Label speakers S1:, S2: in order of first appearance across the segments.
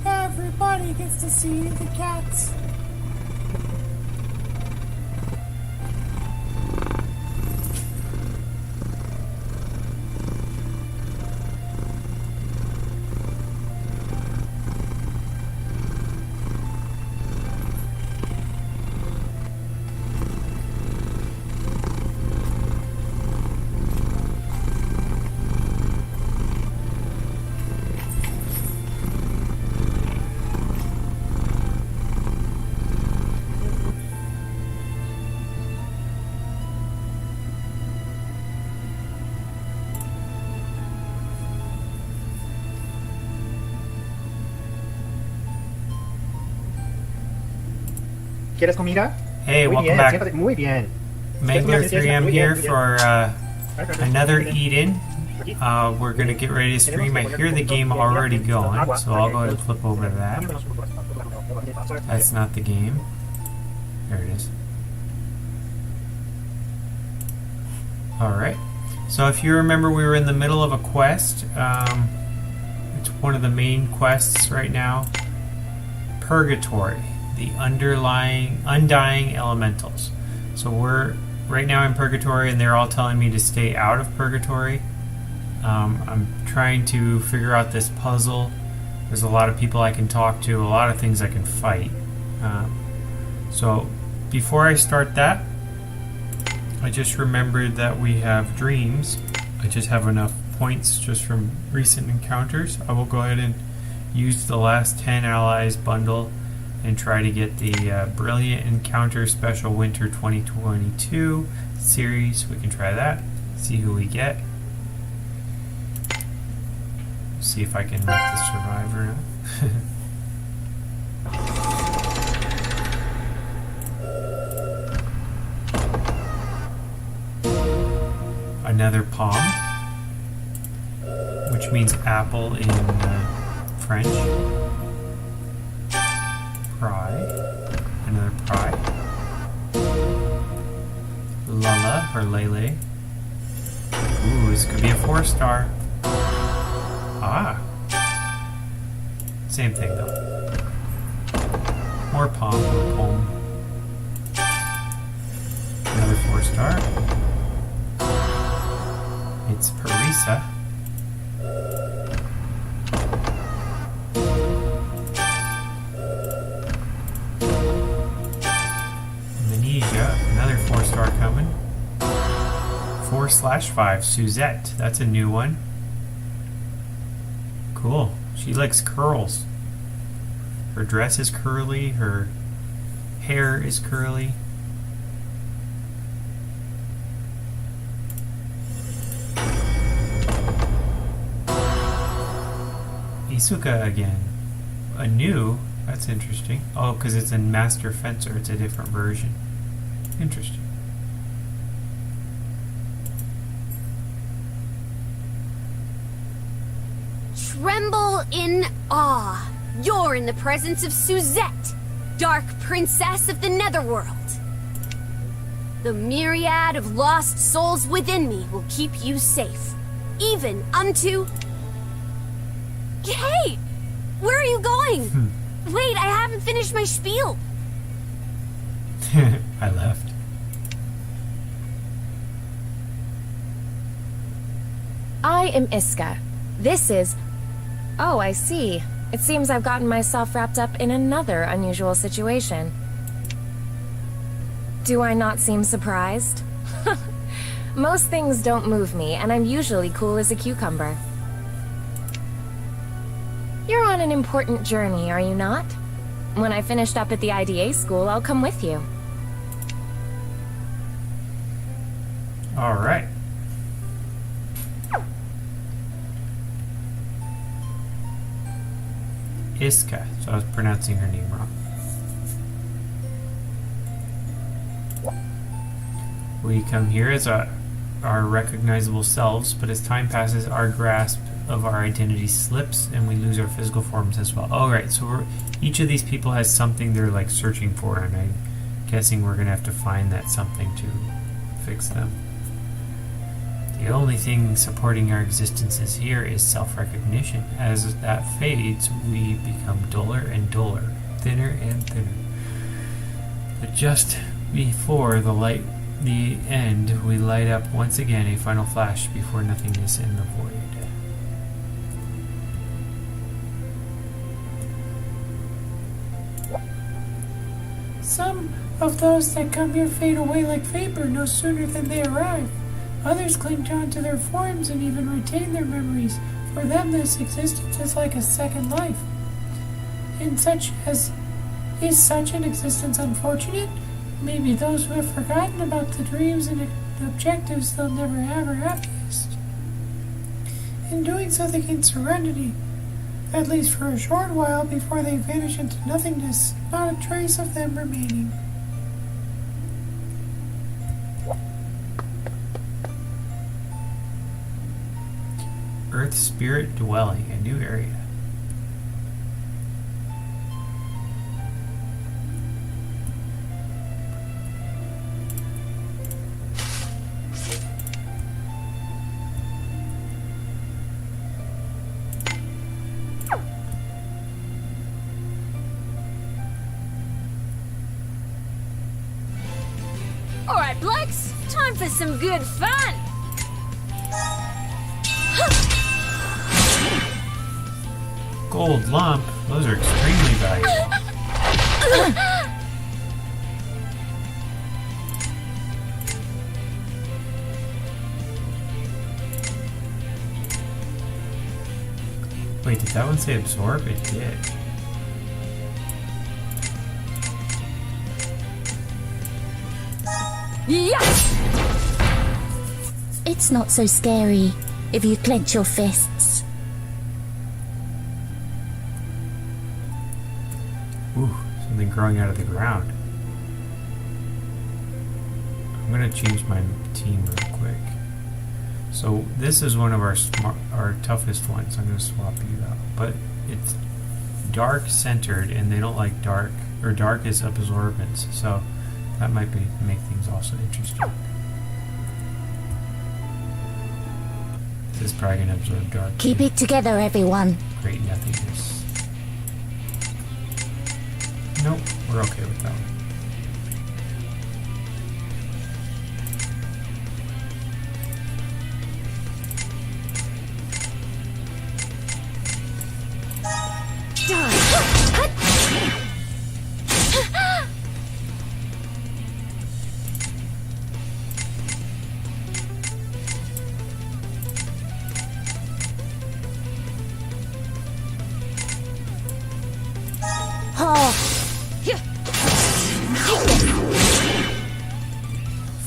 S1: Everybody gets to see the cats.
S2: ¿Quieres comida?
S3: Hey,
S2: Muy
S3: welcome
S2: bien,
S3: back.
S2: siéntate. Muy bien.
S3: Mangler3M here
S2: Muy bien.
S3: for another eat-in. We're going to get ready to stream. I hear the game already going, so I'll go ahead and flip over to that. That's not the game. There it is. Alright. So if you remember, we were in the middle of a quest. It's one of the main quests right now. Purgatory. The undying elementals. So we're right now in Purgatory, and they're all telling me to stay out of Purgatory. I'm trying to figure out this puzzle. There's a lot of people I can talk to, a lot of things I can fight. So before I start that, I just remembered that we have dreams. I just have enough points just from recent encounters. I will go ahead and use the last 10 allies bundle and try to get the Brilliant Encounter Special Winter 2022 series. We can try that, see who we get. See if I can make the survivor. Another palm, which means apple in French. Pry. Another pry. Lala, or Lele. Ooh, this could be a 4-star. Ah. Same thing, though. More palm, more poem. Another 4-star. It's Parisa. Another 4-star coming. 4/5, Suzette. That's a new one. Cool. She likes curls. Her dress is curly. Her hair is curly. Isuka again. A new? That's interesting. Oh, because it's in Master Fencer. It's a different version. Interesting.
S4: Tremble in awe. You're in the presence of Suzette, Dark Princess of the Netherworld. The myriad of lost souls within me will keep you safe, even unto... Hey! Where are you going? Wait, I haven't finished my spiel.
S3: I left.
S5: I am Iska. This is... Oh, I see. It seems I've gotten myself wrapped up in another unusual situation. Do I not seem surprised? Most things don't move me, and I'm usually cool as a cucumber. You're on an important journey, are you not? When I finished up at the IDA school, I'll come with you.
S3: All right. Iska, so I was pronouncing her name wrong. We come here as our recognizable selves, but as time passes, our grasp of our identity slips and we lose our physical forms as well. Oh, right, so each of these people has something they're like searching for, and I'm guessing we're gonna have to find that something to fix them. The only thing supporting our existences here is self-recognition. As that fades, we become duller and duller, thinner and thinner. But just before the end, we light up once again, a final flash before nothingness in the void.
S1: Some of those that come here fade away like vapor no sooner than they arrive. Others cling on to their forms and even retain their memories. For them, this existence is like a second life. Is such an existence unfortunate? Maybe those who have forgotten about the dreams and objectives they'll never have are happiest. In doing so, they gain serenity, at least for a short while before they vanish into nothingness, not a trace of them remaining.
S3: Earth Spirit Dwelling, a new area.
S4: Alright, Blex, time for some good fun!
S3: Gold lump? Those are extremely valuable. Wait, did that one say absorb? It did.
S4: Yes!
S2: It's not so scary if you clench your fists.
S3: Ooh, something growing out of the ground. I'm gonna change my team real quick. So this is one of our toughest ones. I'm gonna swap you out, but it's dark centered, and they don't like dark, or dark is absorbance. So that might make things also interesting. This is probably gonna absorb dark.
S2: Keep it together, everyone.
S3: Great nothingness. Nope, we're okay with that one.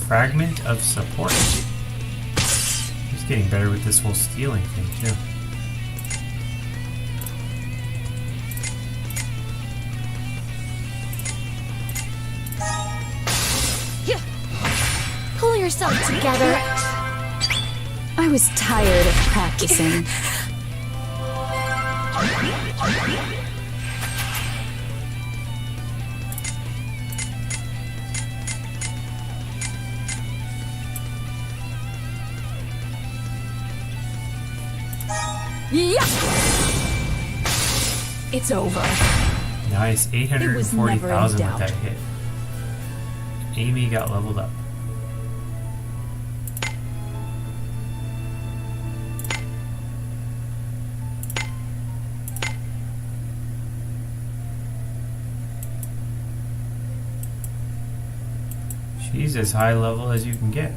S3: Fragment of support. He's getting better with this whole stealing thing too.
S2: Pull yourself together. I was tired of practicing.
S4: Yeah!
S2: It's over.
S3: Nice, 840,000 with that hit. Amy got leveled up. She's as high level as you can get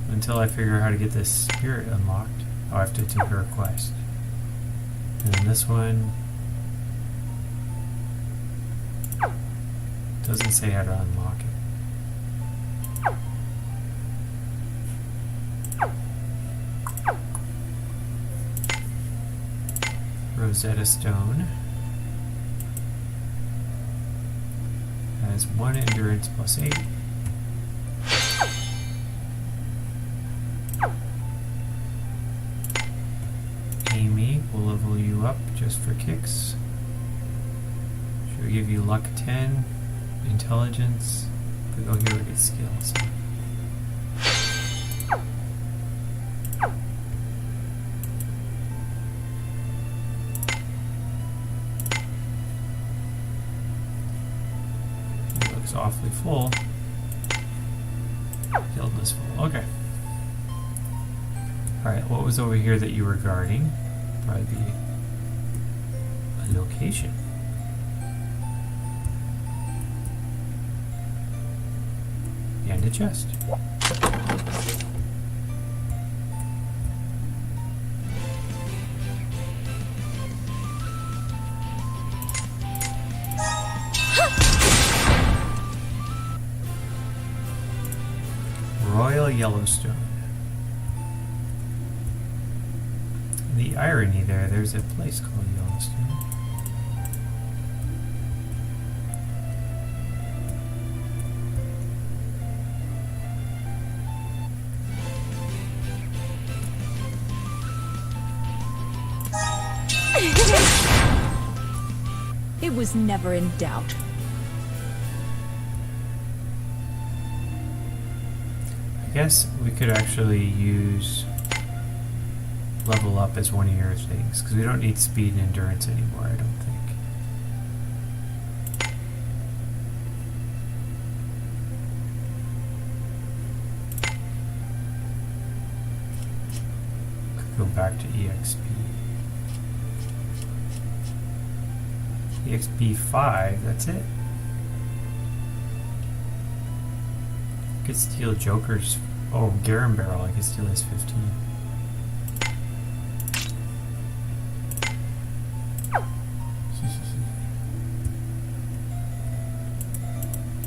S3: until I figure out how to get this spirit unlocked. Oh, I have to take her quest. And then this one doesn't say how to unlock it. Rosetta Stone has 1 endurance plus 8. Amy will level you up just for kicks. She'll give you luck 10, intelligence, but go here to get skills. awfully full. Guildness full. Okay. Alright, what was over here that you were guarding? Probably be a location. And a chest. Royal Yellowstone. The irony there's a place called Yellowstone.
S2: It was never in doubt.
S3: I guess we could actually use level up as one of your things, because we don't need speed and endurance anymore, I don't think. Could go back to EXP. EXP 5, that's it. I could steal Joker's. Oh, Garen Barrel, I could steal his 15.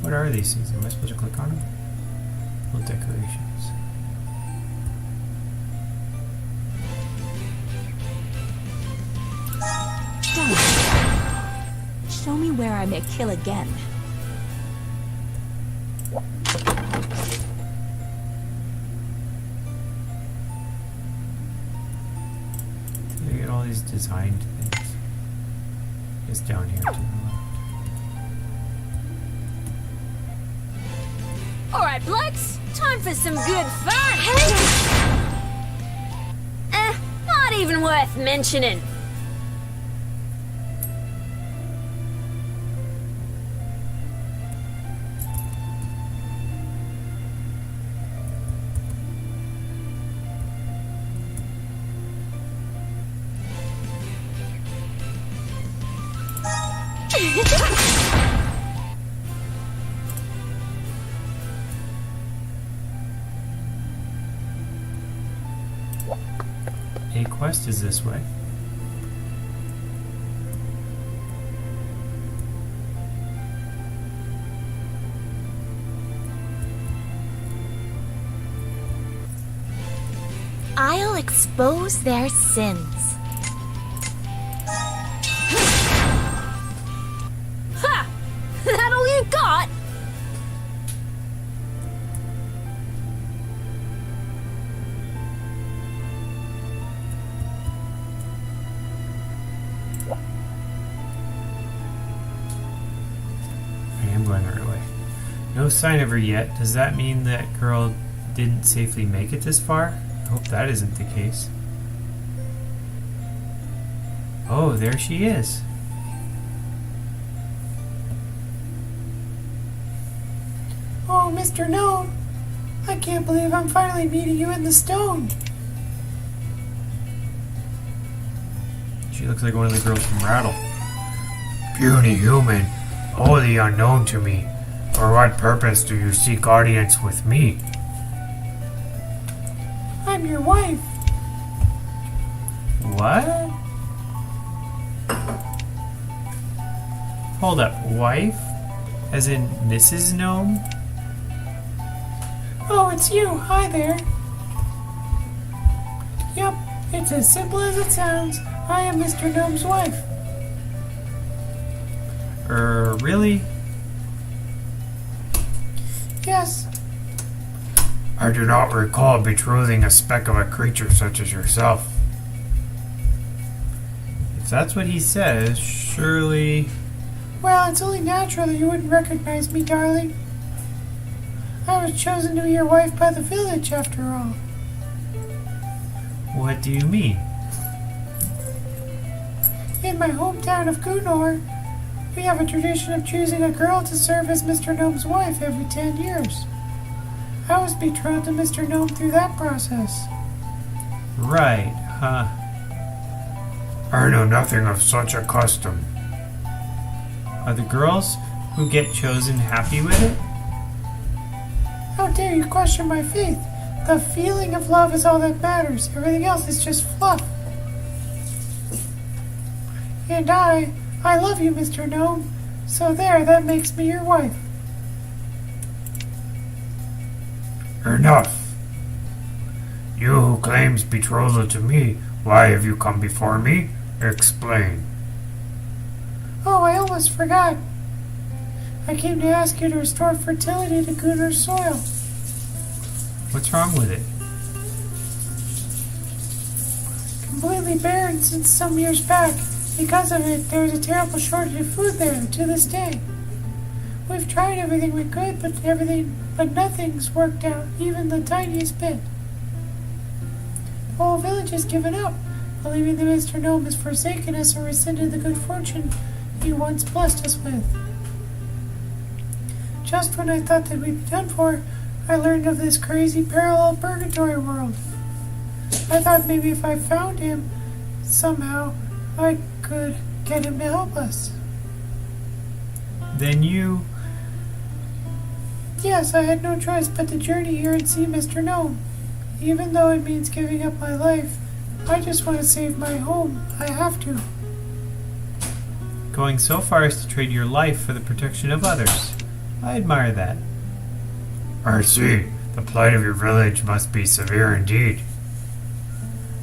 S3: What are these things? Am I supposed to click on them? Little decorations.
S2: Done. Show me where I may kill again.
S3: You get all these designed things. It's down here to the left.
S4: Alright, Plex, time for some good fun. Not even worth mentioning.
S3: A quest is this way.
S2: I'll expose their sins.
S4: Ha! That all you got?
S3: I am going the right way. No sign of her yet. Does that mean that girl didn't safely make it this far? I hope that isn't the case. Oh, there she is.
S1: Oh, Mr. Gnome, I can't believe I'm finally meeting you in the stone.
S3: She looks like one of the girls from Rattle. Puny human, wholly unknown to me. For what purpose do you seek audience with me?
S1: I'm your wife.
S3: What? Hold up, wife? As in Mrs. Gnome?
S1: Oh, it's you. Hi there. Yep, it's as simple as it sounds. I am Mr. Gnome's wife.
S3: Really?
S1: Yes.
S3: I do not recall betrothing a speck of a creature such as yourself. If that's what he says, surely...
S1: Well, it's only natural that you wouldn't recognize me, darling. I was chosen to be your wife by the village, after all.
S3: What do you mean?
S1: In my hometown of Gunor, We have a tradition of choosing a girl to serve as Mr. Gnome's wife every 10 years. I was betrothed to Mr. Gnome through that process.
S3: Right, huh?
S6: I know nothing of such a custom.
S3: Are the girls who get chosen happy with it?
S1: How dare you question my faith? The feeling of love is all that matters. Everything else is just fluff. And I love you, Mr. Gnome. So there, that makes me your wife.
S6: Enough. You who claims betrothal to me, why have you come before me? Explain.
S1: Oh, I almost forgot. I came to ask you to restore fertility to Gunnar's soil.
S3: What's wrong with it?
S1: Completely barren since some years back. Because of it, there's a terrible shortage of food there to this day. We've tried everything we could, but nothing's worked out, even the tiniest bit. The whole village has given up, believing that Mr. Gnome has forsaken us and rescinded the good fortune he once blessed us with. Just when I thought that we'd be done for, I learned of this crazy parallel Purgatory world. I thought maybe if I found him, somehow, I could get him to help us.
S3: Then you...
S1: Yes, I had no choice but to journey here and see Mr. Gnome. Even though it means giving up my life, I just want to save my home. I have to.
S3: going so far as to trade your life for the protection of others. I admire that.
S6: I see. The plight of your village must be severe indeed.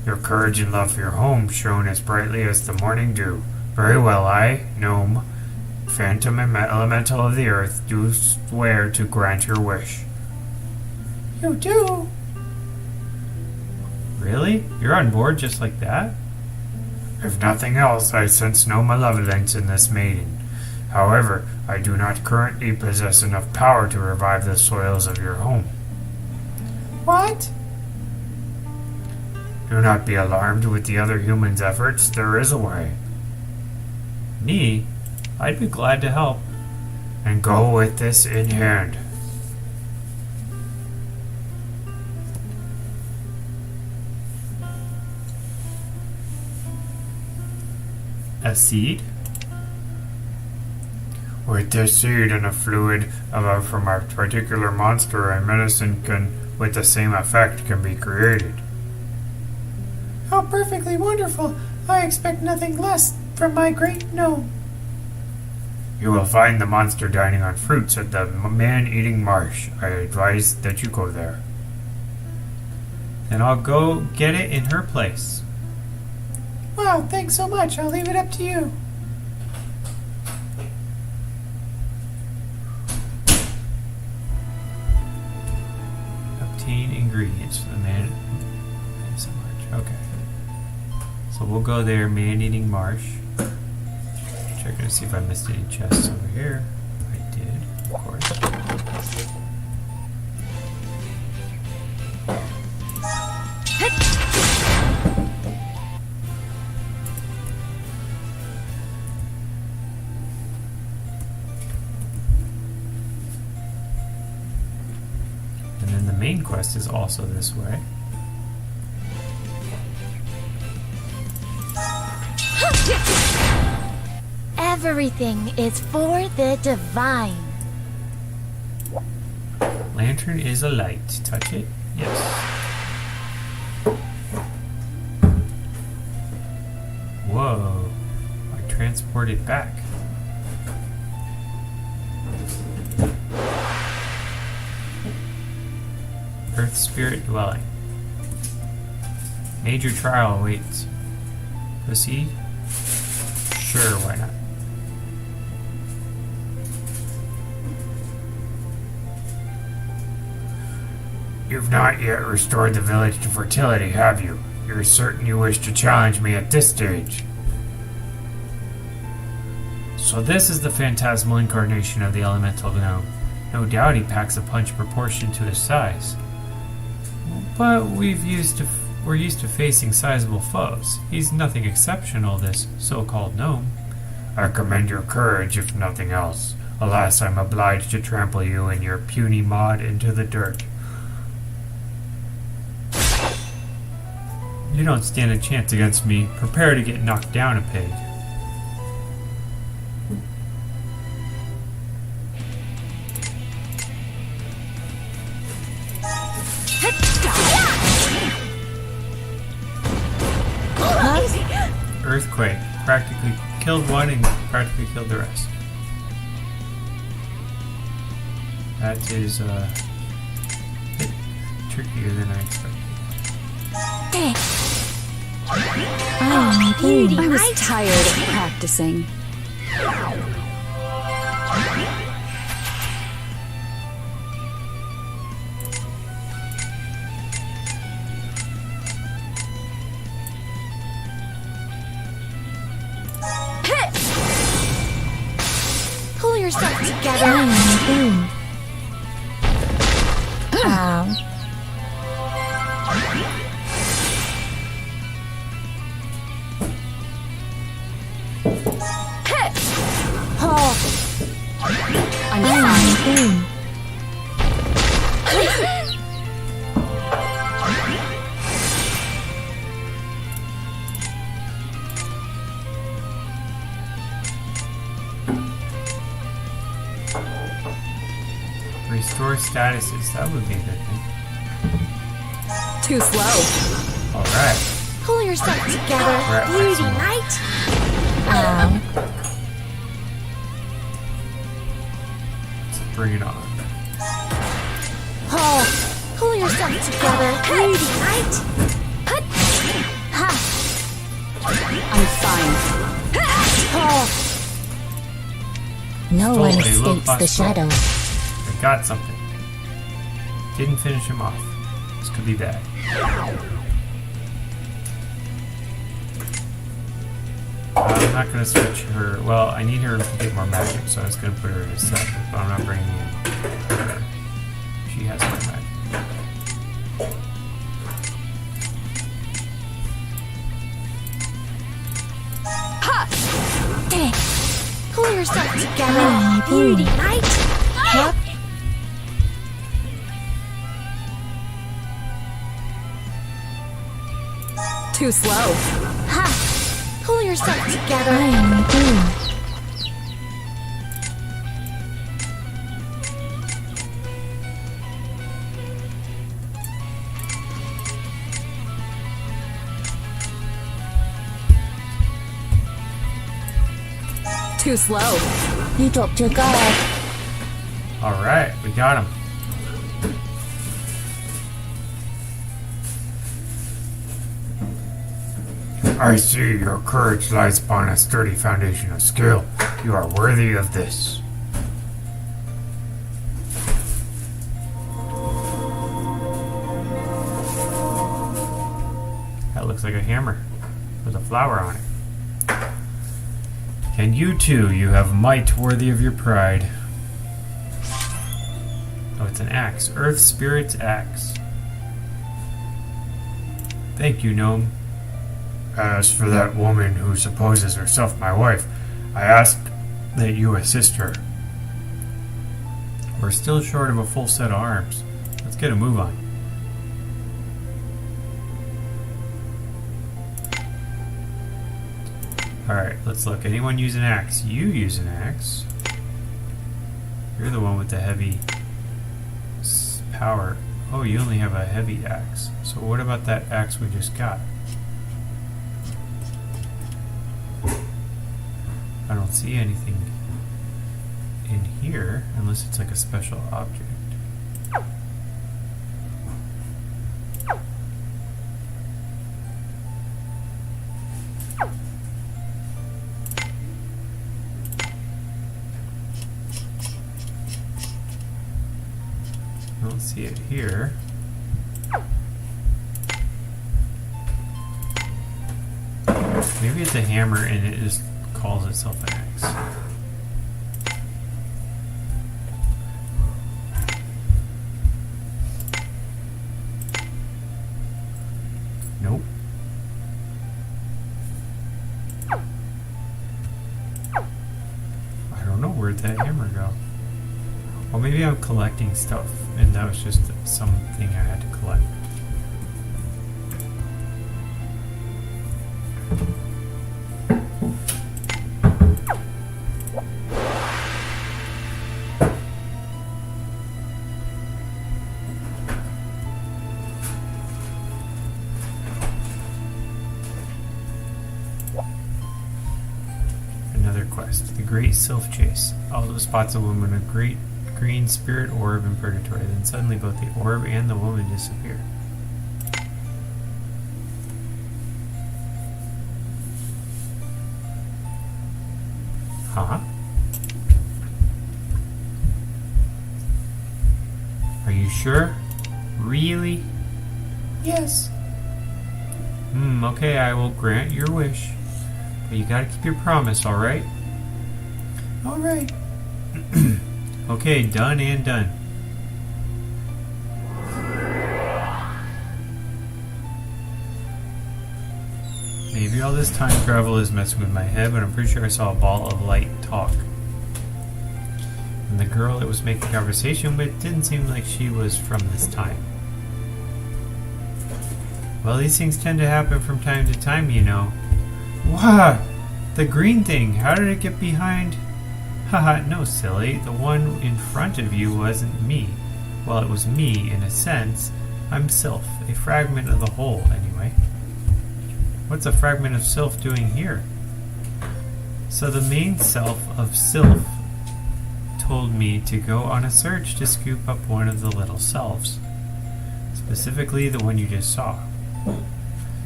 S6: Your courage and love for your home shone as brightly as the morning dew. Very well, I, Gnome, Phantom and Elemental of the Earth, do swear to grant your wish.
S1: You do?
S3: Really? You're on board just like that?
S6: If nothing else, I sense no malevolence in this maiden. However, I do not currently possess enough power to revive the soils of your home.
S1: What?
S6: Do not be alarmed with the other humans' efforts. There is a way.
S3: Me? I'd be glad to help.
S6: And go with this in hand.
S3: A seed?
S6: With this seed and a fluid from a particular monster, a medicine with the same effect can be created.
S1: How perfectly wonderful! I expect nothing less from my great gnome.
S6: You will find the monster dining on fruits at the man-eating marsh. I advise that you go there.
S3: Then I'll go get it in her place.
S1: Wow, thanks so much. I'll leave it up to you.
S3: Obtain ingredients for the man. Okay. So we'll go there, man-eating marsh. Checking to see if I missed any chests over here. I did, of course. And then the main quest is also this way.
S2: Everything is for the divine.
S3: Lantern is a light. Touch it? Yes. Whoa. I transported back. Earth Spirit Dwelling. Major trial awaits. Proceed? Sure, why not?
S6: You've not yet restored the village to fertility, have you? You're certain you wish to challenge me at this stage?
S3: So this is the phantasmal incarnation of the elemental gnome. No doubt he packs a punch proportioned to his size. But we're used to facing sizable foes. He's nothing exceptional, this so-called gnome.
S6: I commend your courage, if nothing else. Alas, I'm obliged to trample you and your puny mod into the dirt.
S3: You don't stand a chance against me. Prepare to get knocked down a peg. Earthquake. Practically killed one and practically killed the rest. That is a bit trickier than I expected.
S2: I was tired of practicing.
S4: Pull yourself together.
S5: Ow.
S2: I'm fine.
S3: Restore statuses. That would be a good thing.
S2: Too slow.
S3: Alright.
S4: Pull yourself together.
S3: We're at
S4: Beauty
S3: maximum.
S4: night.
S3: Let's bring it on.
S4: Pull yourself together. Beauty night.
S2: I'm fine.
S7: No
S3: Stole
S7: one
S3: a little
S7: escapes the
S3: plus
S7: shadow.
S3: I got something. Didn't finish him off. This could be bad. I'm not going to switch her. Well, I need her to get more magic, so I was going to put her in a set, but I'm not bringing in her. She has more magic.
S4: Pull yourself together. Beauty night.
S2: Too slow.
S4: Pull yourself together.
S2: Too slow.
S7: You dropped your guard.
S3: Alright, we got him.
S6: I see your courage lies upon a sturdy foundation of skill. You are worthy of this.
S3: That looks like a hammer with a flower on it. And you too, you have might worthy of your pride. Oh, it's an axe. Earth Spirit's axe. Thank you, gnome.
S6: As for that woman who supposes herself my wife, I ask that you assist her.
S3: We're still short of a full set of arms. Let's get a move on. Alright, let's look. Anyone use an axe? You use an axe. You're the one with the heavy power. Oh, you only have a heavy axe. So what about that axe we just got? I don't see anything in here unless it's like a special object. I don't see it here. Maybe it's a hammer and it just calls itself an axe. Nope. that hammer go? Or maybe I'm collecting stuff, and that was just something I had to collect. Another quest. The Great Sylph Chase. Aldo spots a woman with a great green spirit orb in Purgatory. Then suddenly both the orb and the woman disappear. Huh? Are you sure? Really?
S1: Yes.
S3: Okay, I will grant your wish. But you gotta keep your promise, alright?
S1: Alright.
S3: Okay, done and done. Maybe all this time travel is messing with my head, but I'm pretty sure I saw a ball of light talk. And the girl it was making conversation with didn't seem like she was from this time. Well, these things tend to happen from time to time, you know. Wow! The green thing! How did it get behind? Haha, no, silly. The one in front of you wasn't me. Well, it was me, in a sense. I'm Sylph, a fragment of the whole, anyway. What's a fragment of Sylph doing here? So the main self of Sylph told me to go on a search to scoop up one of the little selves. Specifically, the one you just saw.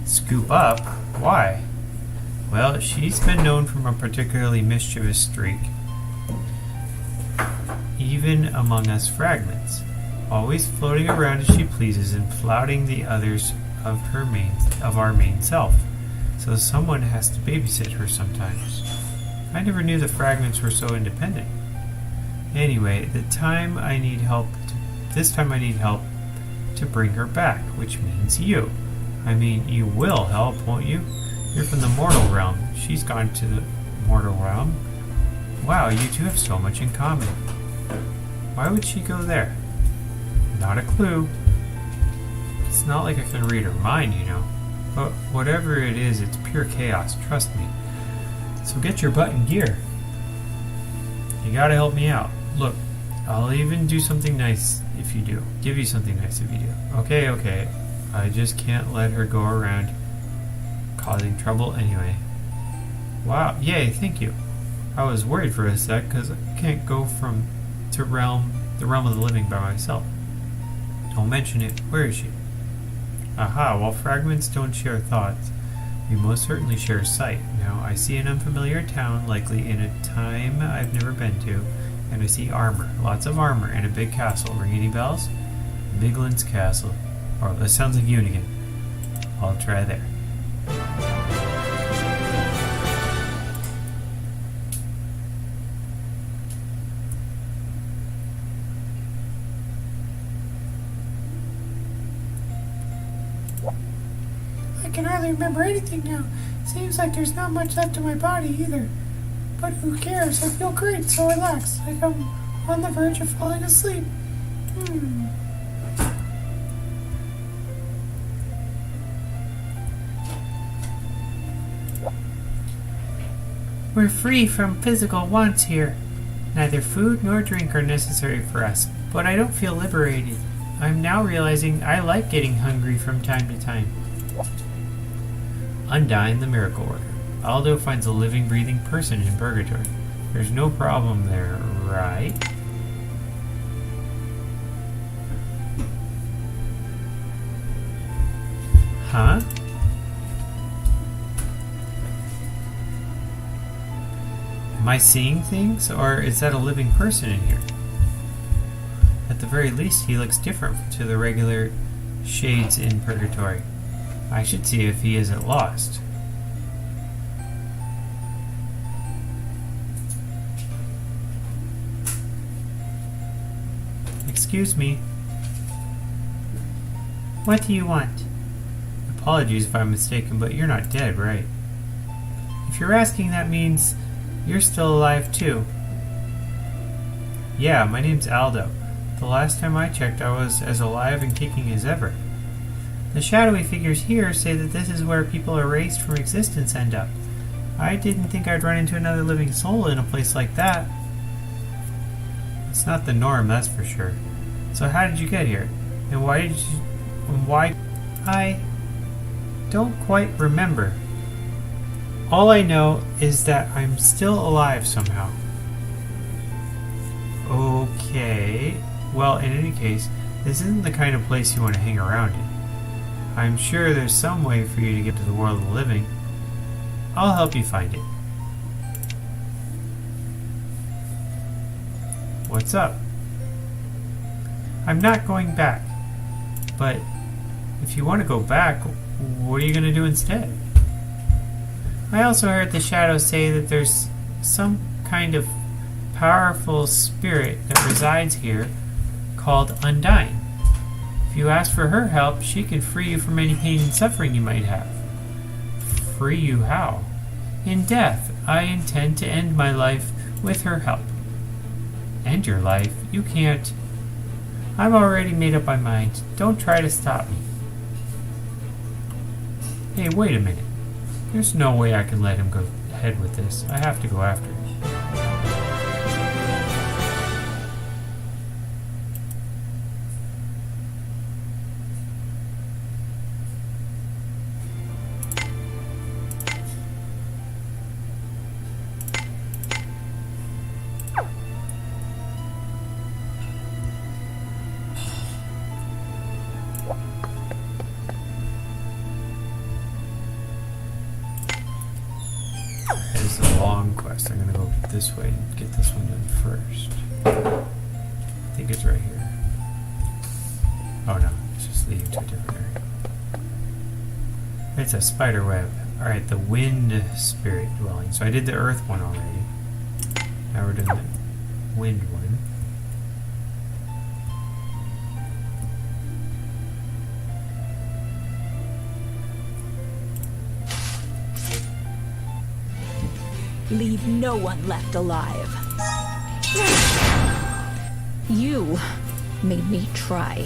S3: Scoop up? Why? Well, she's been known for a particularly mischievous streak. Even among us fragments, always floating around as she pleases and flouting the others of our main self. So someone has to babysit her sometimes. I never knew the fragments were so independent. Anyway, this time I need help to bring her back, which means you. I mean, you will help, won't you? You're from the mortal realm. She's gone to the mortal realm. Wow, you two have so much in common. Why would she go there? Not a clue. It's not like I can read her mind, you know. But whatever it is, it's pure chaos, trust me. So get your butt in gear. You gotta help me out. Look, I'll even do something nice if you do. Give you something nice if you do. Okay. I just can't let her go around causing trouble anyway. Wow, yay, thank you. I was worried for a sec, because I can't go to the realm of the living by myself. Don't mention it. Where is she? Aha, while fragments don't share thoughts, we most certainly share sight. Now, I see an unfamiliar town, likely in a time I've never been to, and I see armor. Lots of armor, and a big castle. Ring any bells? Miglin's Castle. Oh, that sounds like Unigan. I'll try there.
S1: I can hardly remember anything now. Seems like there's not much left of my body either. But who cares? I feel great, so relaxed. Like I'm on the verge of falling asleep. We're free from physical wants here. Neither food nor drink are necessary for us, but I don't feel liberated. I'm now realizing I like getting hungry from time to time. Undyne the Miracle Worker. Aldo finds a living, breathing person in Purgatory. There's no problem there, right? Huh? Am I seeing things, or is that a living person in here? At the very least, he looks different to the regular shades in Purgatory. I should see if he isn't lost. Excuse me. What do you want? Apologies if I'm mistaken, but you're not dead, right? If you're asking, that means you're still alive too.
S3: Yeah, my name's Aldo. The last time I checked, I was as alive and kicking as ever. The shadowy figures here say that this is where people erased from existence end up. I didn't think I'd run into another living soul in a place like that. It's not the norm, that's for sure. So how did you get here? And why? I don't quite remember. All I know is that I'm still alive somehow. Okay. Well, in any case, this isn't the kind of place you want to hang around in. I'm sure there's some way for you to get to the world of the living. I'll help you find it. What's up? I'm not going back. But if you want to go back, what are you going to do instead? I also heard the shadows say that there's some kind of powerful spirit that resides here called Undying. If you ask for her help, she can free you from any pain and suffering you might have. Free you how? In death, I intend to end my life with her help. End your life? You can't. I've already made up my mind. Don't try to stop me. Hey, wait a minute. There's no way I can let him go ahead with this. I have to go after him. I'm gonna go this way and get this one done first. I think it's right here. Oh no, it's just leading to a different area. It's a spider web. Alright, the wind spirit dwelling. So I did the earth one already. Now we're doing the wind one.
S2: Leave no one left alive. You made me try.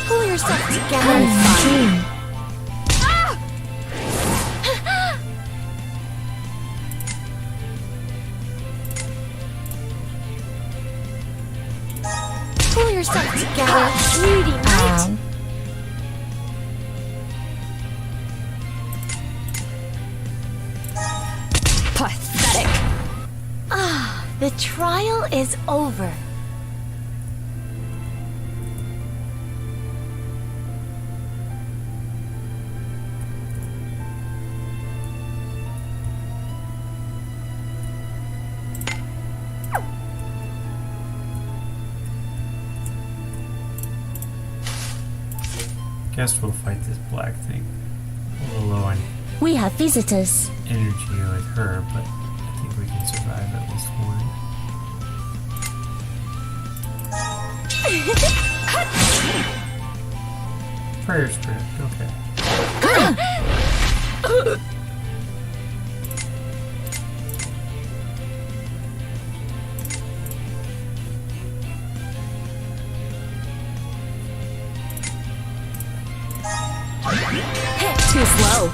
S4: Pull yourself together and find. Pull yourself together, sweetie, right?
S2: Pathetic.
S4: The trial is over.
S3: Guess we'll fight this black thing. A little low on
S7: We have visitors.
S3: energy like her, but I think we can survive at least one. Prayer script, okay.
S2: Too slow.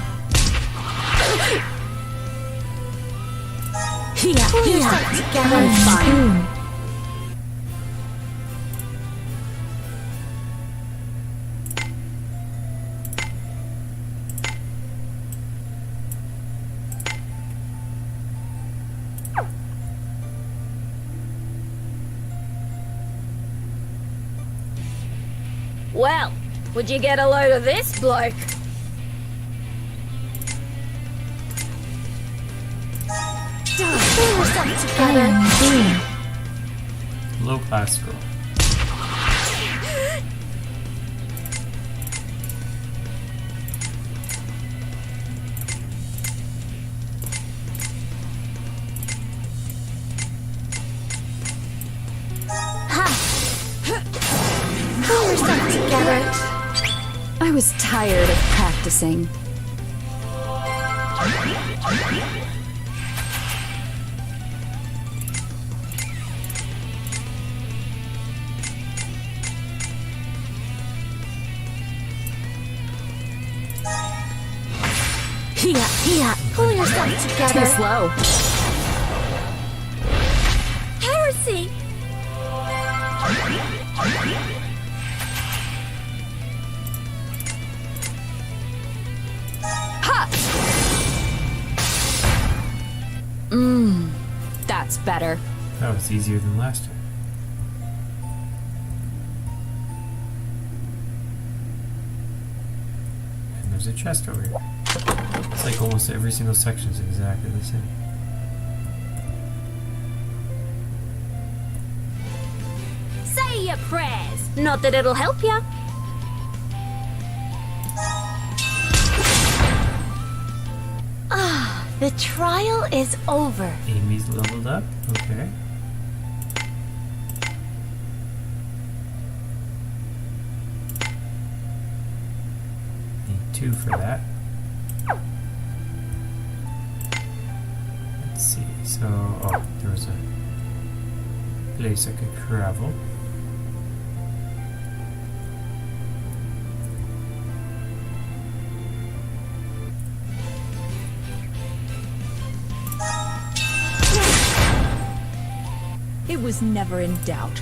S4: Pull yourself together and find.
S5: Well, would you get a load of this bloke?
S4: Pull yourself together.
S3: Low class scroll.
S2: Pull yourself together. I was tired of practicing.
S7: Here.
S2: Pull yourself together. Too slow.
S7: Heresy.
S2: That's better.
S3: That was easier than last time. And there's a chest over here. It's like almost every single section is exactly the same.
S4: Say your prayers. Not that it'll help ya.
S7: The trial is over.
S3: Amy's leveled up. Okay. Need 2 for that. Let's see. So, oh, there was a place I could travel.
S7: It was never in doubt.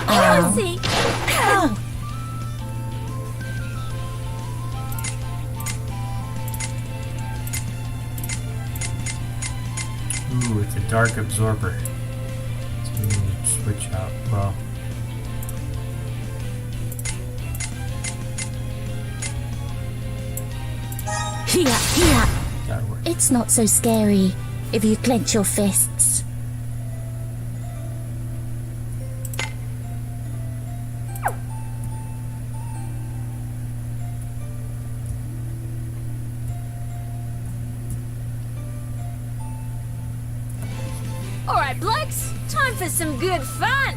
S4: Heresy.
S3: Ooh, it's a dark absorber. So we need to switch out. Well,
S7: Here.
S3: that'll work.
S7: It's not so scary if you clench your fists.
S4: All right, blokes. Time for some good fun.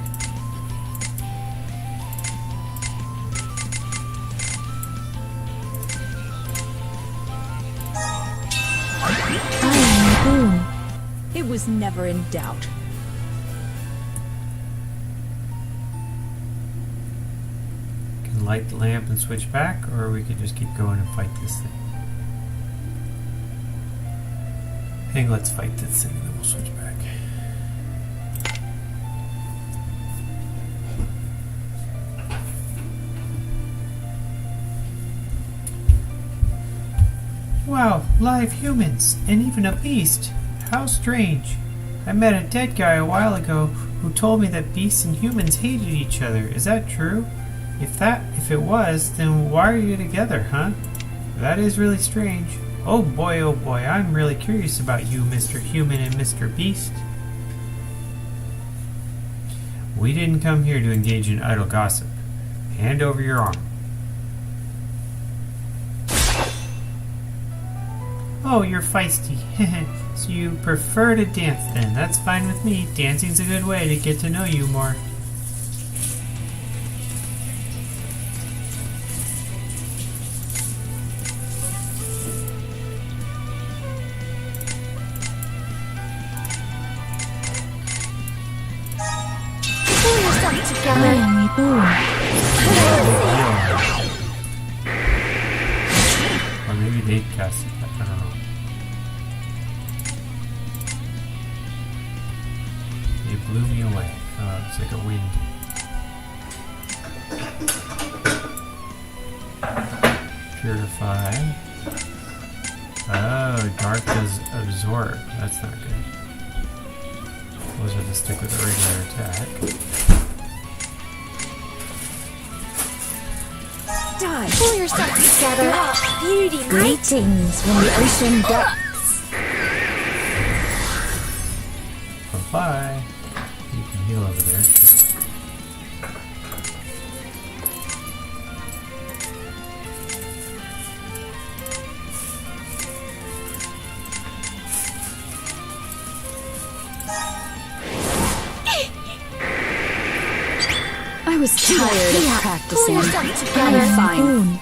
S7: Boom. It was never in doubt.
S3: Can light the lamp and switch back, or we could just keep going and fight this thing. I think let's fight this thing and then we'll switch back. Wow, live humans, and even a beast. How strange. I met a dead guy a while ago who told me that beasts and humans hated each other. Is that true? If it was, then why are you together, huh? That is really strange. Oh boy, I'm really curious about you, Mr. Human and Mr. Beast. We didn't come here to engage in idle gossip. Hand over your arm. Oh, you're feisty. So you prefer to dance then. That's fine with me. Dancing's a good way to get to know you more.
S2: Pull yourself together.
S3: Or maybe they cast it. I don't know. It blew me away. It's like a wind. Purify. Oh, dark does absorb. That's not good. We'll just have to stick with the regular attack.
S5: Die. Pull yourself together.
S4: Beauty, mate.
S7: Greetings from the ocean depths.
S3: Bye. You can heal over there.
S2: I was tired of practicing. I'm fine.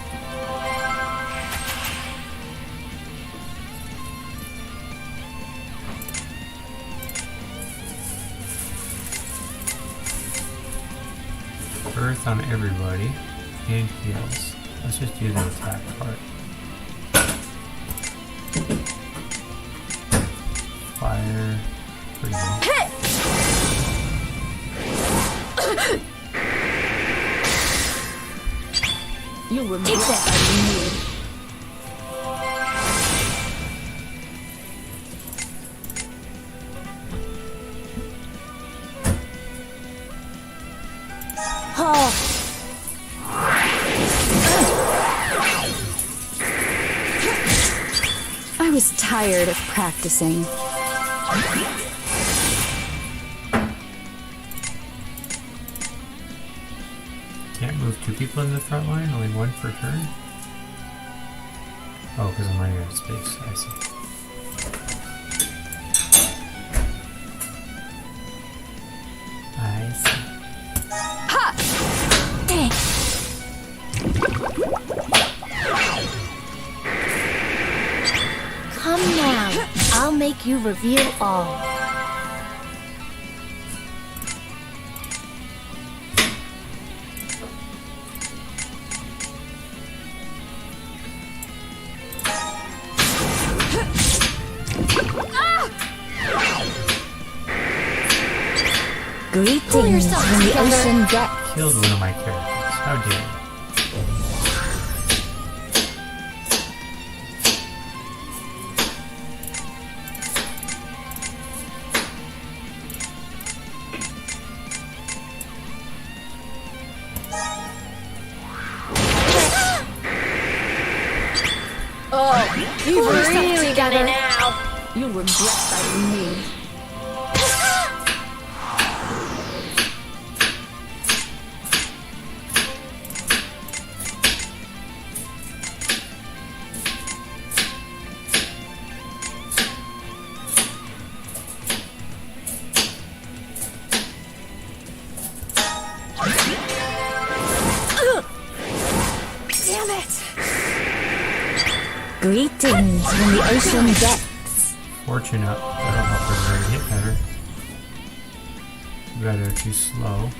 S3: Earth on everybody and heals. Let's just do the attack part. Fire. Pretty good.
S2: You were made by me. I was tired of practicing.
S3: Can't move two people in the front line, only one per turn? Oh, because I'm running out of space. I see. I see.
S7: Come now. I'll make you reveal all. Greetings from the ocean depths.
S3: Killed one of my characters. How dare you?
S4: You've really got it now.
S2: You'll regret fighting me.
S4: Damn it.
S7: Greetings from the ocean depths.
S3: Fortune up. That'll help everybody hit better. Too bad they're too slow.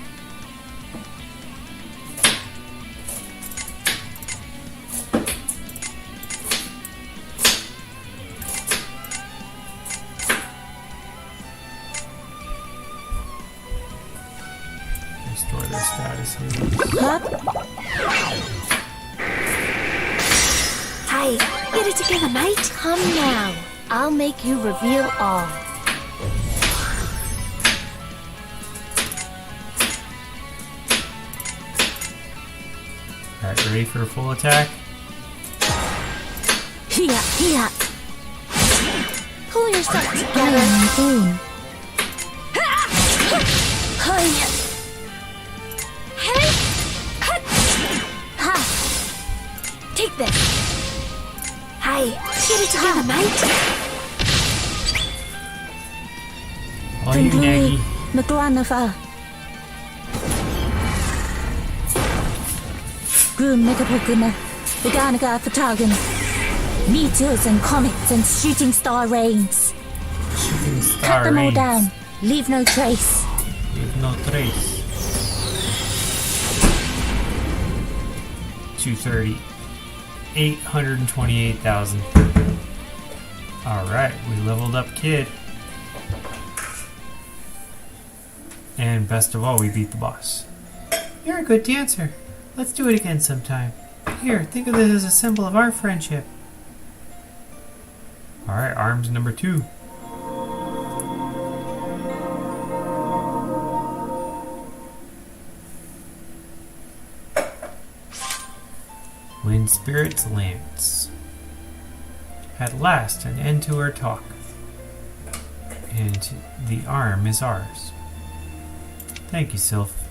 S3: Restore their status here.
S7: Hey, get it together, mate. Come now. I'll make you reveal all.
S3: Alright, ready for a full attack?
S7: Here, here.
S5: Pull yourself together.
S7: Boom.
S5: Take this.
S7: Hey, get it together, mate.
S3: All you, Naggy.
S7: McGranafa. Groom Megapokuna. Vaganaga Fatagan. Meteors and comets and shooting star rains.
S3: Shooting star
S7: Cut them all
S3: rains.
S7: down. Leave no trace.
S3: Leave no trace. 230. 828,000. Alright, we leveled up Kid. And best of all, we beat the boss. You're a good dancer. Let's do it again sometime. Here, think of this as a symbol of our friendship. Alright, arms number 2. Wind Spirit's Lance. At last, an end to her talk. And the arm is ours. Thank you, Sylph.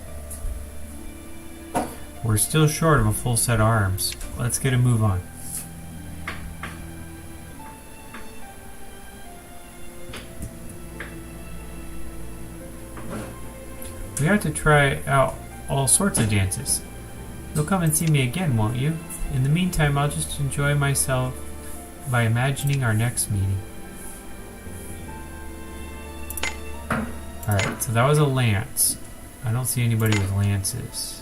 S3: We're still short of a full set of arms. Let's get a move on. We have to try out all sorts of dances. You'll come and see me again, won't you? In the meantime, I'll just enjoy myself by imagining our next meeting. Alright, so that was a lance. I don't see anybody with lances.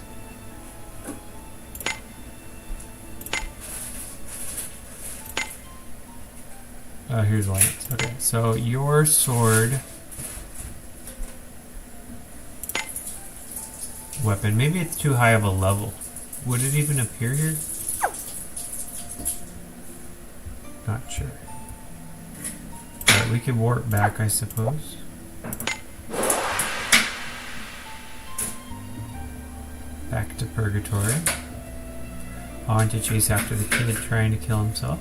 S3: Oh, here's a lance. Okay, so your sword weapon, maybe it's too high of a level. Would it even appear here? Not sure. Alright, we can warp back, I suppose. Back to Purgatory. On to chase after the kid trying to kill himself.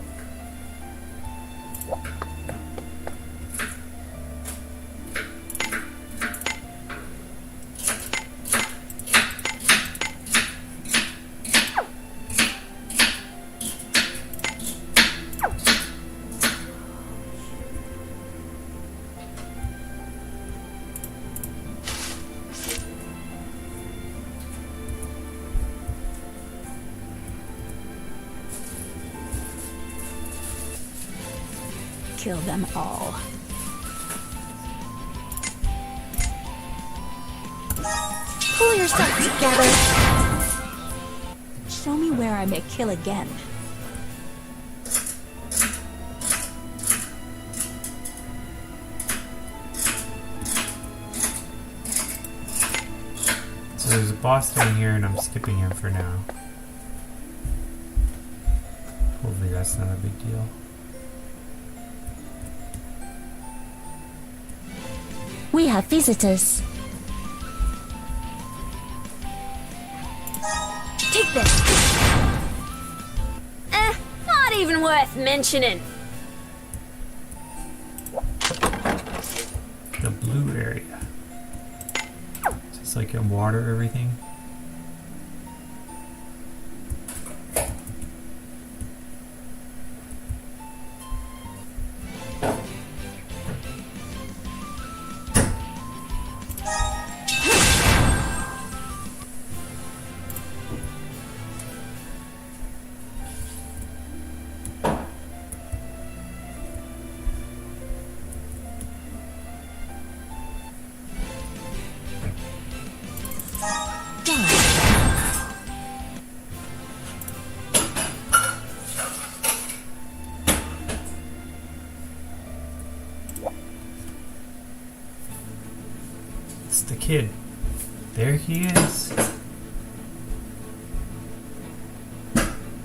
S7: Kill them all.
S2: Pull yourself together.
S7: Show me where I may kill again.
S3: So there's a boss down here and I'm skipping him for now. Hopefully that's not a big deal.
S7: We have visitors.
S2: Take this.
S4: Not even worth mentioning.
S3: The blue area. Just like in water, everything. It's the kid. There he is.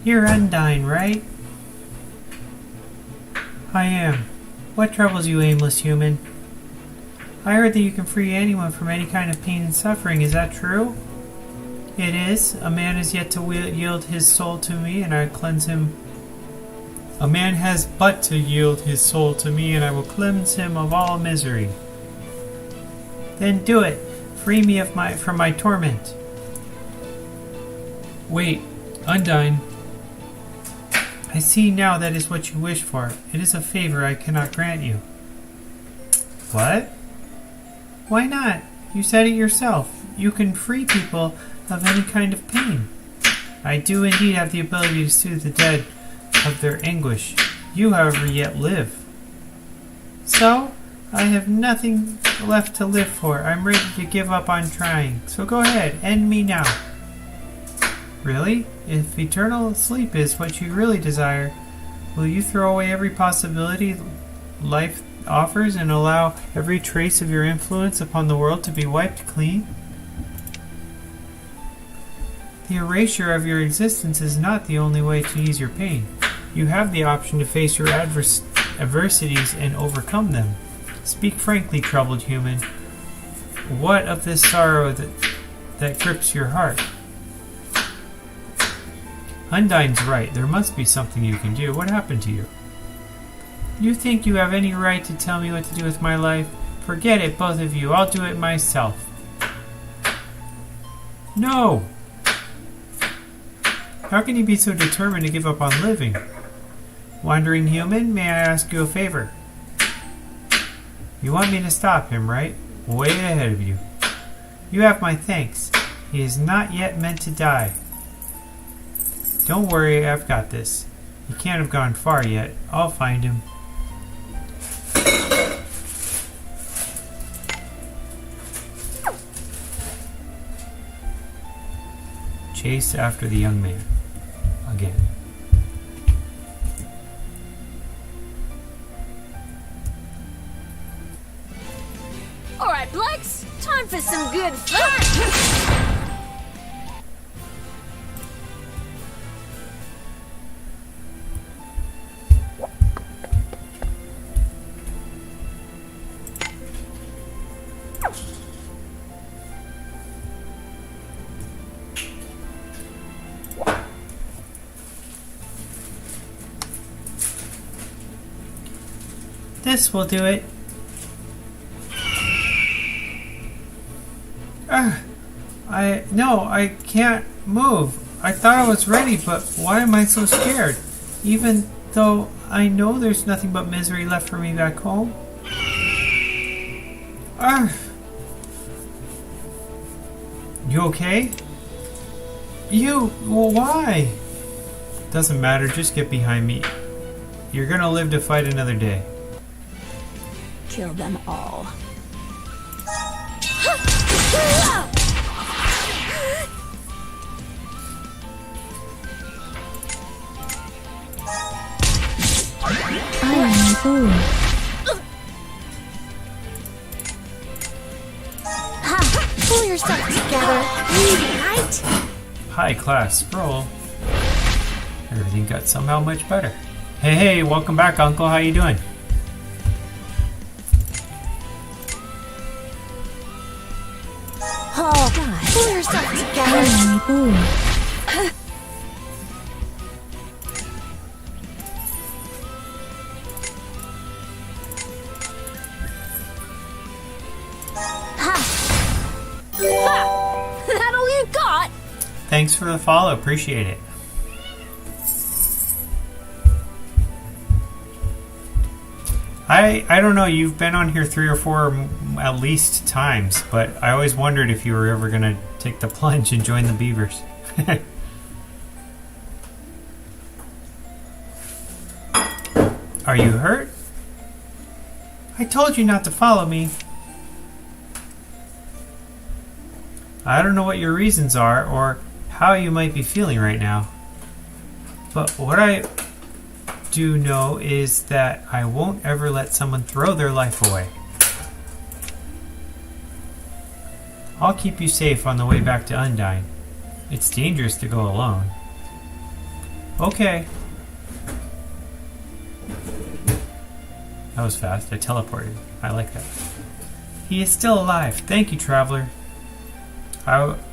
S3: You're Undyne, right? I am. What troubles you, aimless human? I heard that you can free anyone from any kind of pain and suffering. Is that true? It is. A man has yet to yield his soul to me, and I cleanse him. A man has but to yield his soul to me, and I will cleanse him of all misery. Then do it. Free me from my torment. Wait, Undyne. I see now that is what you wish for. It is a favor I cannot grant you. What? Why not? You said it yourself. You can free people of any kind of pain. I do indeed have the ability to soothe the dead of their anguish. You, however, yet live. So, I have nothing left to live for. I'm ready to give up on trying. So go ahead, end me now. Really? If eternal sleep is what you really desire, will you throw away every possibility life offers and allow every trace of your influence upon the world to be wiped clean? The erasure of your existence is not the only way to ease your pain. You have the option to face your adversities and overcome them. Speak frankly, troubled human. What of this sorrow that grips your heart? Undyne's right. There must be something you can do. What happened to you? You think you have any right to tell me what to do with my life? Forget it, both of you. I'll do it myself. No! How can you be so determined to give up on living? Wandering human, may I ask you a favor? You want me to stop him, right? Way ahead of you. You have my thanks. He is not yet meant to die. Don't worry, I've got this. He can't have gone far yet. I'll find him. Chase after the young man. Again.
S4: Alright, Blacks, time for some good fun!
S3: This will do it. I can't move. I thought I was ready, but why am I so scared? Even though I know there's nothing but misery left for me back home. You okay? Well, why? Doesn't matter, just get behind me. You're gonna live to fight another day.
S7: Kill them all. I am boom.
S5: Pull yourself together. Right?
S3: High class scroll. Everything got somehow much better. Hey, welcome back, Uncle. How you doing?
S5: Oh, God. Pull yourself together.
S7: I am boom.
S4: That all you got?
S3: Thanks for the follow. Appreciate it. I don't know. You've been on here 3 or 4 at least times, but I always wondered if you were ever going to take the plunge and join the beavers. Are you hurt? I told you not to follow me. I don't know what your reasons are or how you might be feeling right now. But what I do know is that I won't ever let someone throw their life away. I'll keep you safe on the way back to Undyne. It's dangerous to go alone. Okay. That was fast. I teleported. I like that. He is still alive. Thank you, traveler.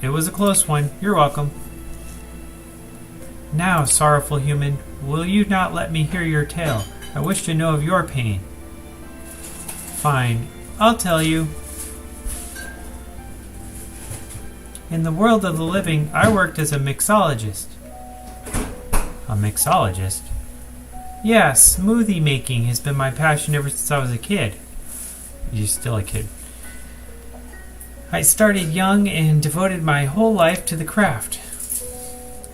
S3: It was a close one. You're welcome. Now, sorrowful human, will you not let me hear your tale? I wish to know of your pain. Fine, I'll tell you. In the world of the living, I worked as a mixologist. A mixologist? Yeah, smoothie making has been my passion ever since I was a kid. You're still a kid. I started young and devoted my whole life to the craft.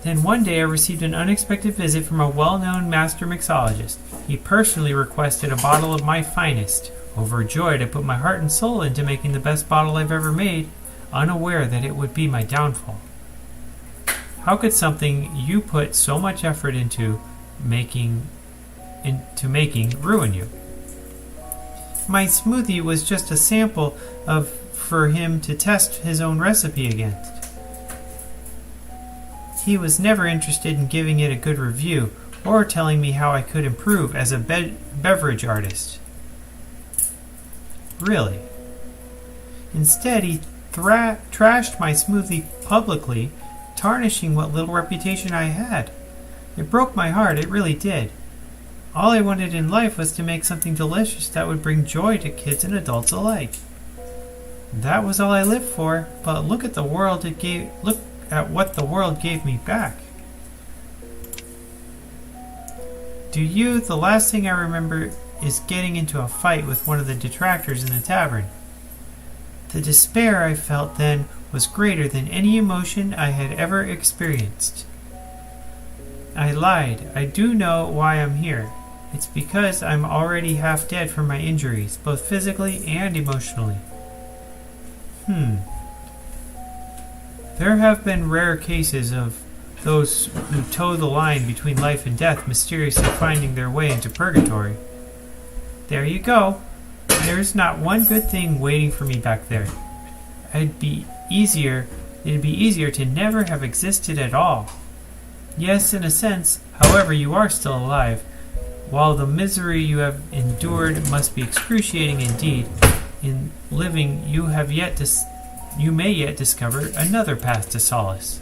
S3: Then one day I received an unexpected visit from a well-known master mixologist. He personally requested a bottle of my finest. Overjoyed, I put my heart and soul into making the best bottle I've ever made, unaware that it would be my downfall. How could something you put so much effort into making ruin you? My smoothie was just a sample for him to test his own recipe against. he was never interested in giving it a good review or telling me how I could improve as a beverage artist. Really. Instead, he trashed my smoothie publicly, tarnishing what little reputation I had. It broke my heart, it really did. All I wanted in life was to make something delicious that would bring joy to kids and adults alike. That was all I lived for, but look at what the world gave me back. The last thing I remember is getting into a fight with one of the detractors in the tavern. The despair I felt then was greater than any emotion I had ever experienced. I lied. I do know why I'm here. It's because I'm already half dead from my injuries, both physically and emotionally. There have been rare cases of those who toe the line between life and death mysteriously finding their way into Purgatory. There you go. There's not one good thing waiting for me back there. It'd be easier to never have existed at all. Yes, in a sense, however, you are still alive. While the misery you have endured must be excruciating indeed, in living you may yet discover another path to solace.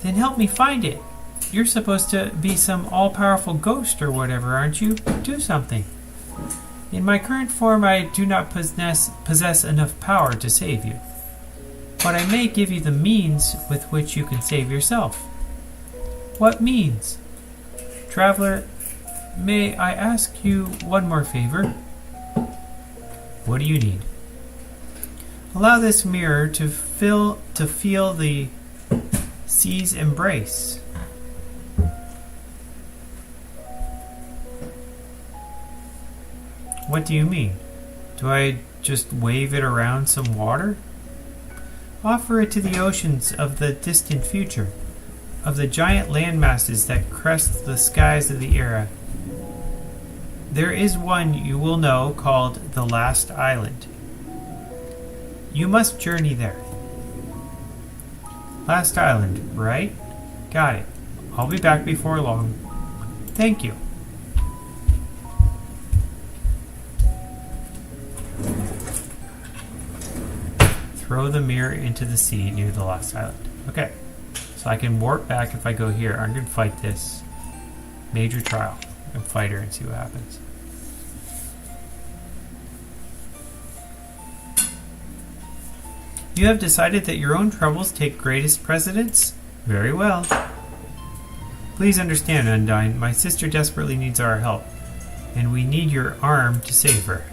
S3: Then help me find it. You're supposed to be some all-powerful ghost or whatever, aren't you? Do something. In my current form, I do not possess enough power to save you. But I may give you the means with which you can save yourself. What means? Traveler, may I ask you one more favor? What do you need? Allow this mirror to feel the sea's embrace. What do you mean? Do I just wave it around some water? Offer it to the oceans of the distant future, of the giant land masses that crest the skies of the era. There is one you will know called the Last Island. You must journey there. Last Island, right? Got it. I'll be back before long. Thank you. Throw the mirror into the sea near the Last Island. Okay. So I can warp back if I go here. I'm going to fight this major trial and fight her and see what happens. You have decided that your own troubles take greatest precedence? Very well. Please understand, Undyne, my sister desperately needs our help, and we need your arm to save her.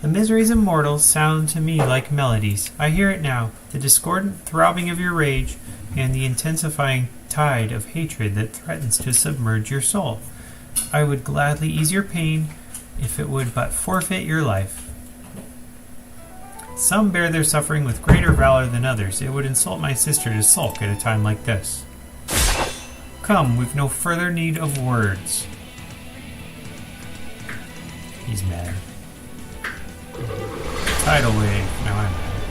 S3: The miseries of mortals sound to me like melodies. I hear it now, the discordant throbbing of your rage, and the intensifying tide of hatred that threatens to submerge your soul. I would gladly ease your pain if it would but forfeit your life. Some bear their suffering with greater valor than others. It would insult my sister to sulk at a time like this. Come, we've no further need of words. He's mad. Tidal wave. Now I'm mad.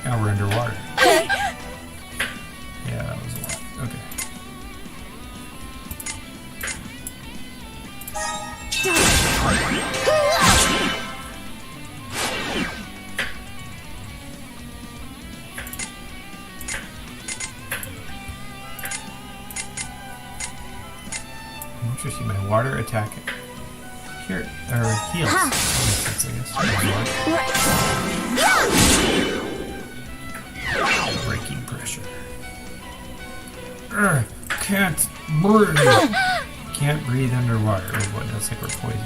S3: Now we're underwater. Yeah, that was a lot. Okay. Interesting. My water attack here or heals. That makes sense, I guess. Breaking pressure. Can't breathe. Can't breathe underwater. Oh, what? That's like we're poisoned.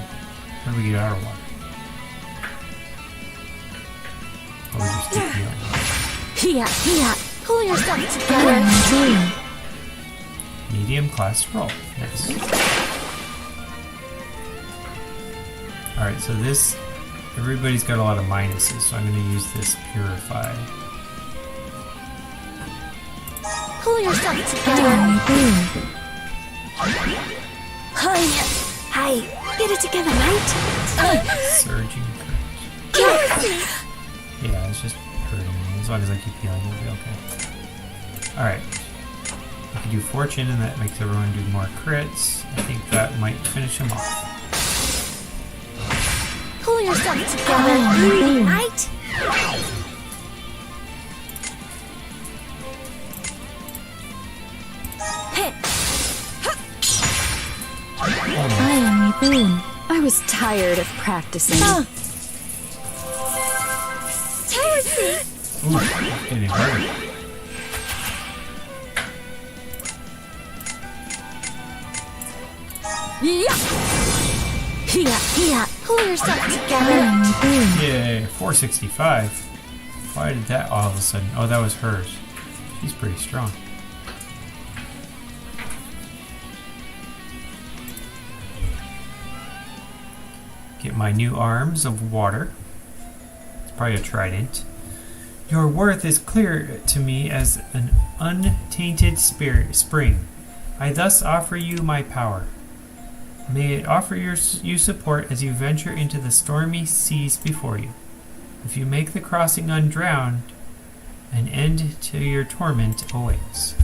S3: How do we get out of water? Oh, we just keep healing.
S7: Here. Pull yourself together.
S3: Medium class roll. Nice. Alright, so this, everybody's got a lot of minuses, so I'm going to use this Purify.
S7: Pull yourself together. Hi. Get it together, mate.
S3: Surging current. Yeah, it's just hurting me. It's long as I keep healing, it'll be okay. Alright. I can do fortune, and that makes everyone do more crits. I think that might finish him off.
S4: Pull yourself together, greedy knight!
S7: I am reborn.
S2: I was tired of practicing.
S3: Ooh, that's getting harder.
S4: Yeah!
S7: Here.
S4: Pull yourself
S7: I
S4: together.
S7: am reborn.
S3: Yay, 465. Why did that all of a sudden? Oh, that was hers. She's pretty strong. Get my new arms of water. It's probably a trident. Your worth is clear to me as an untainted spring. I thus offer you my power. May it offer you support as you venture into the stormy seas before you. If you make the crossing undrowned, an end to your torment awaits.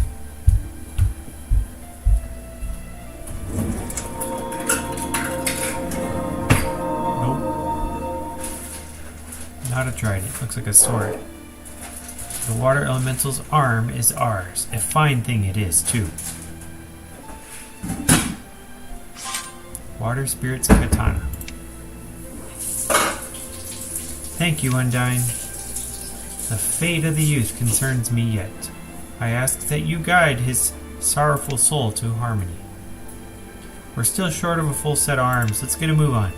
S3: Nope. Not a trident. Looks like a sword. The water elemental's arm is ours. A fine thing it is, too. Water Spirit's Katana. Thank you, Undyne. The fate of the youth concerns me yet. I ask that you guide his sorrowful soul to harmony. We're still short of a full set of arms. Let's get a move on.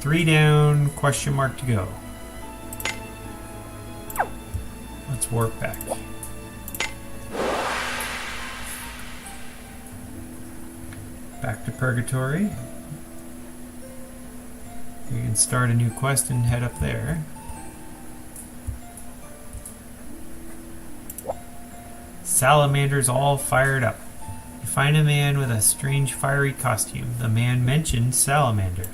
S3: 3 down, question mark to go. Let's warp back. Back to Purgatory. You can start a new quest and head up there. Salamanders all fired up. You find a man with a strange fiery costume. The man mentioned Salamander.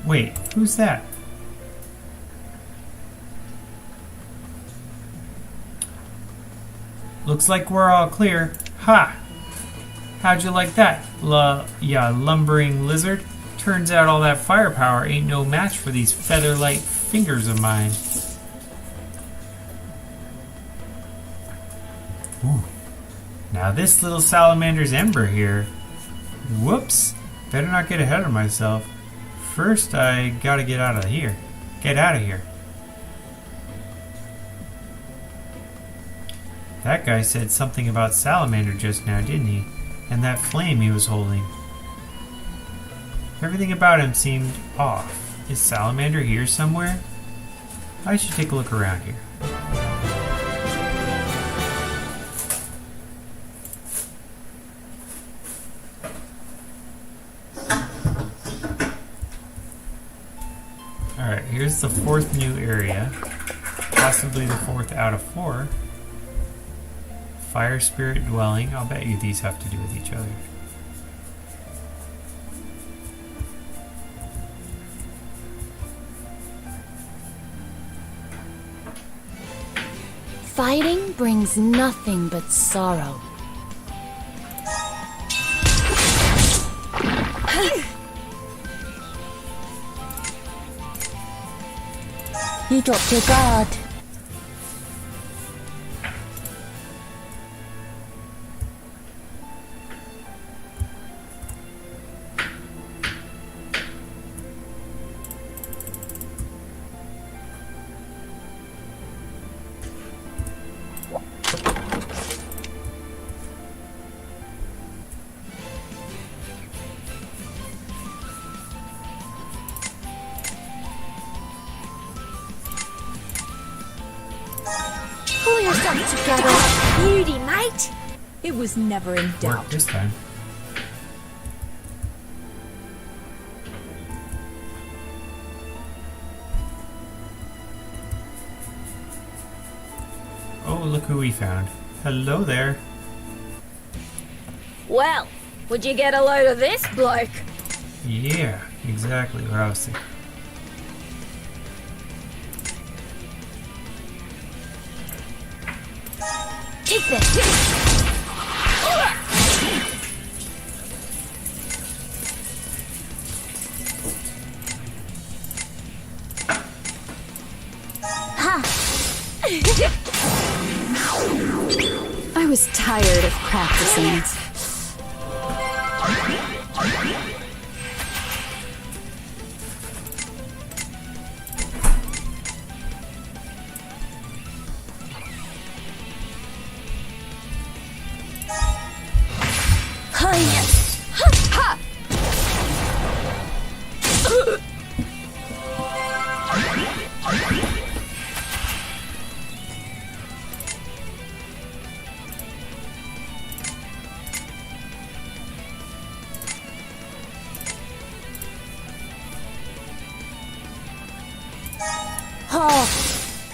S3: Wait, who's that? Looks like we're all clear. Ha! How'd you like that, lumbering lizard? Turns out all that firepower ain't no match for these feather-light fingers of mine. Ooh. Now this little salamander's ember here. Whoops! Better not get ahead of myself. First, I gotta get out of here. Get out of here. That guy said something about salamander just now, didn't he? And that flame he was holding. Everything about him seemed off. Is Salamander here somewhere? I should take a look around here. Alright, here's the 4th new area. Possibly the 4th out of 4. Fire Spirit Dwelling. I'll bet you these have to do with each other.
S5: Fighting brings nothing but sorrow.
S7: You dropped your guard.
S4: Pull yourself together, beauty mate.
S2: It was never in doubt.
S3: Worked this time. Oh, look who we found. Hello there.
S4: Well, would you get a load of this bloke?
S3: Yeah, Exactly what I was thinking.
S4: Take this!
S2: I was tired of practicing.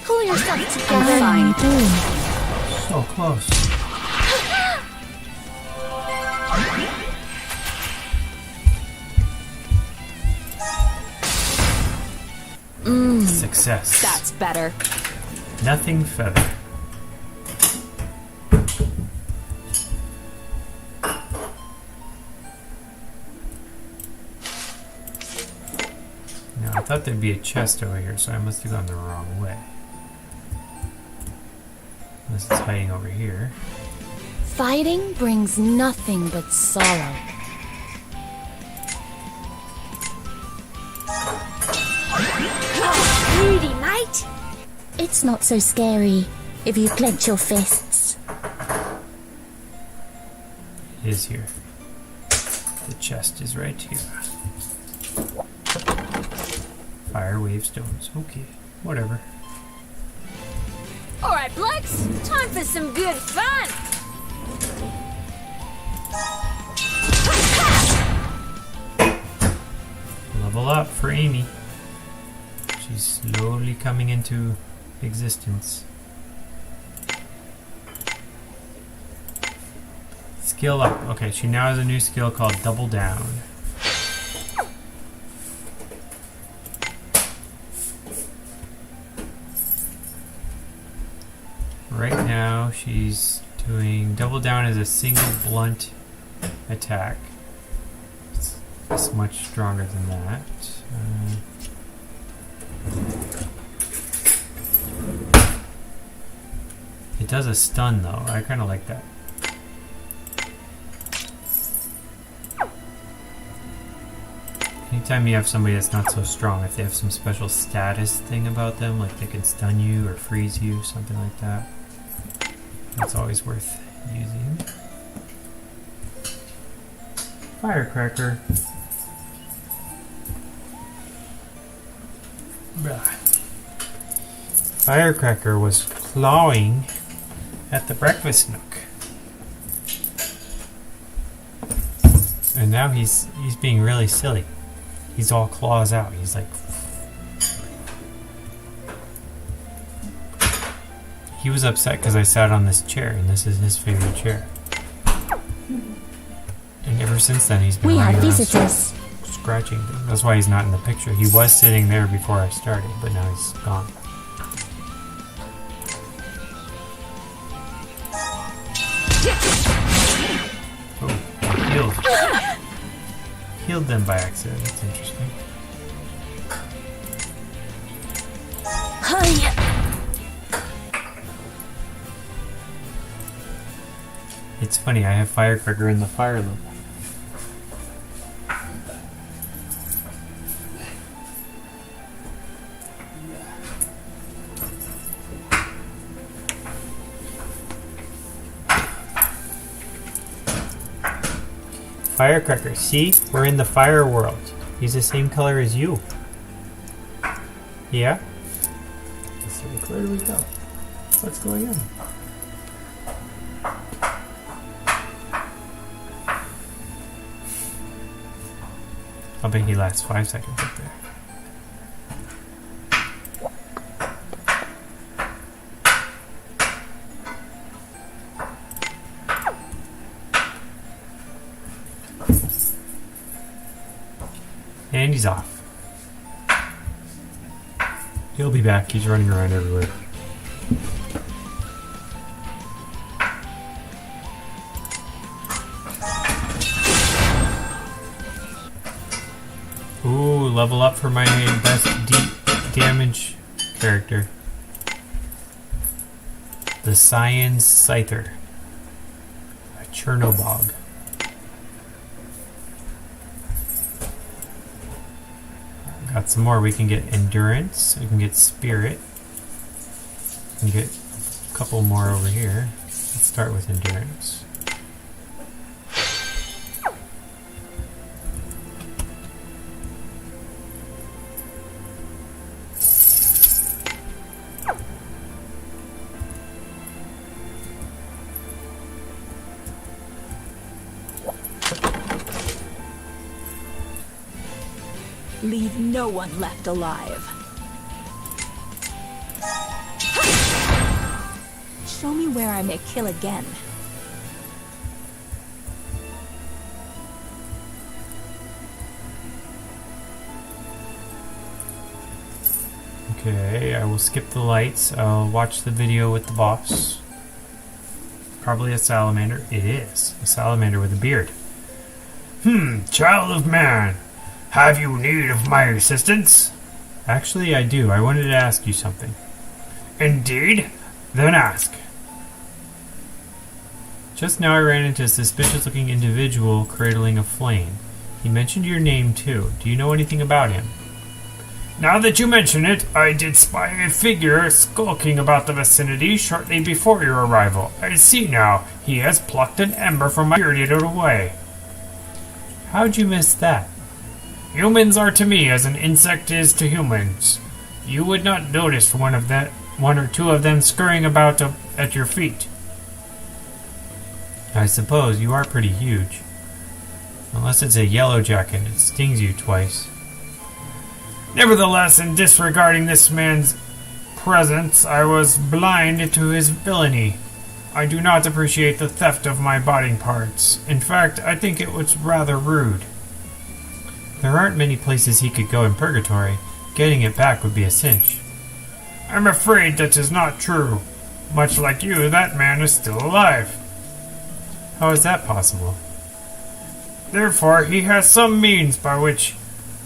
S7: Pull yourself
S2: I'm
S7: together.
S2: fine.
S3: So close. Success.
S2: That's better.
S3: Nothing feather. Now, I thought there'd be a chest over here, so I must have gone the wrong way. Unless it's hiding over here.
S5: Fighting brings nothing but sorrow.
S4: Beauty, mate!
S7: It's not so scary if you clench your fists.
S3: It is here. The chest is right here. Fire wave stones. Okay, whatever.
S4: Alright, blokes, time for some good fun!
S3: Level up for Amy. She's slowly coming into existence. Skill up. Okay, she now has a new skill called Double Down. Right now, she's doing Double Down as a single blunt attack. It's much stronger than that. It does a stun though. I kind of like that. Anytime you have somebody that's not so strong, if they have some special status thing about them, like they can stun you or freeze you, something like that, that's always worth using. Firecracker. Firecracker was clawing at the breakfast nook. And now he's being really silly. He's all claws out. He's like... He was upset because I sat on this chair, and this is his favorite chair. And ever since then, he's been
S7: We
S3: running
S7: have
S3: around
S7: visitors.
S3: scratching things. That's why he's not in the picture. He was sitting there before I started, but now he's gone. Oh, healed. Healed them by accident. That's interesting. It's funny, I have Firecracker in the fire loop. Firecracker, see? We're in the fire world. He's the same color as you. Yeah? Let's see, where do we go? What's going on? I'll bet he lasts 5 seconds up there. And he's off. He'll be back. He's running around everywhere. Ooh, level up for my best deep damage character. The Cyan Scyther. A Chernobog. Got some more. We can get Endurance. We can get Spirit. We can get a couple more over here. Let's start with Endurance.
S7: Leave no one left alive. Show me where I may kill again.
S3: Okay, I will skip the lights. I'll watch the video with the boss. Probably a salamander. It is. A salamander with a beard.
S6: Child of man, have you need of my assistance?
S3: Actually, I do. I wanted to ask you something.
S6: Indeed? Then ask.
S3: Just now I ran into a suspicious-looking individual cradling a flame. He mentioned your name, too. Do you know anything about him?
S6: Now that you mention it, I did spy a figure skulking about the vicinity shortly before your arrival. I see now. He has plucked an ember from my beard and hid it away.
S3: How'd you miss that?
S6: Humans are to me as an insect is to humans. You would not notice one or two of them scurrying about at your feet.
S3: I suppose you are pretty huge. Unless it's a yellow jacket and it stings you twice.
S6: Nevertheless, in disregarding this man's presence, I was blind to his villainy. I do not appreciate the theft of my body parts. In fact, I think it was rather rude.
S3: There aren't many places he could go in Purgatory. Getting it back would be a cinch.
S6: I'm afraid that is not true. Much like you, that man is still alive.
S3: How is that possible?
S6: Therefore, he has some means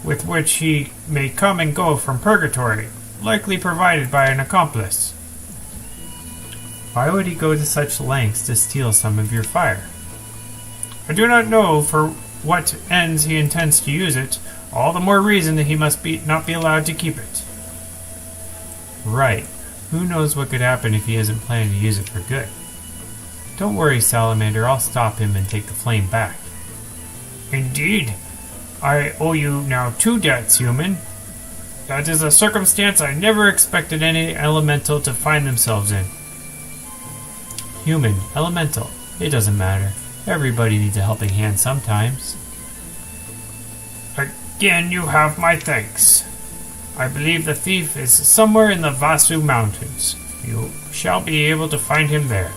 S6: with which he may come and go from Purgatory, likely provided by an accomplice.
S3: Why would he go to such lengths to steal some of your fire?
S6: I do not know for what ends he intends to use it, all the more reason that he must not be allowed to keep it.
S3: Right. Who knows what could happen if he isn't planning to use it for good? Don't worry, Salamander. I'll stop him and take the flame back.
S6: Indeed. I owe you now 2 debts, human. That is a circumstance I never expected any elemental to find themselves in.
S3: Human, elemental, it doesn't matter. Everybody needs a helping hand sometimes.
S6: Again, you have my thanks. I believe the thief is somewhere in the Vasu Mountains. You shall be able to find him there.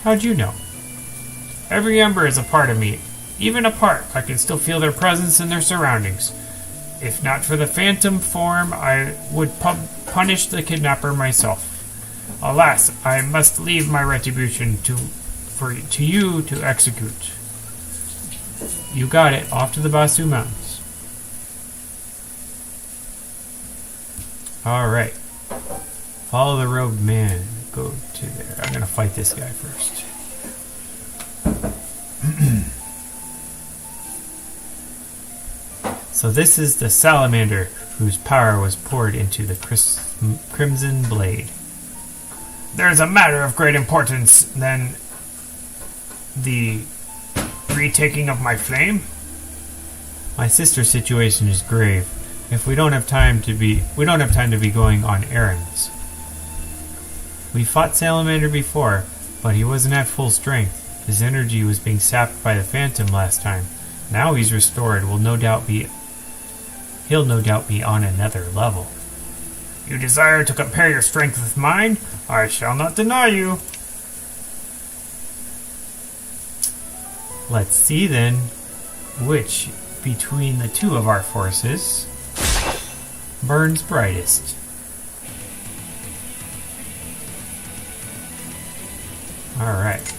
S3: How'd you know?
S6: Every ember is a part of me. Even apart, I can still feel their presence in their surroundings. If not for the phantom form, I would punish the kidnapper myself. Alas, I must leave my retribution to you to execute.
S3: You got it. Off to the Basu Mountains. Alright. Follow the robed man. Go to there. I'm going to fight this guy first. So this is the salamander whose power was poured into the crimson blade.
S6: There's a matter of great importance, then, the retaking of my flame?
S3: My sister's situation is grave. If we don't have time to be going on errands. We fought Salamander before, but he wasn't at full strength. His energy was being sapped by the Phantom last time. Now he's restored. He'll no doubt be on another level.
S6: You desire to compare your strength with mine? I shall not deny you.
S3: Let's see then which between the two of our forces burns brightest. Alright.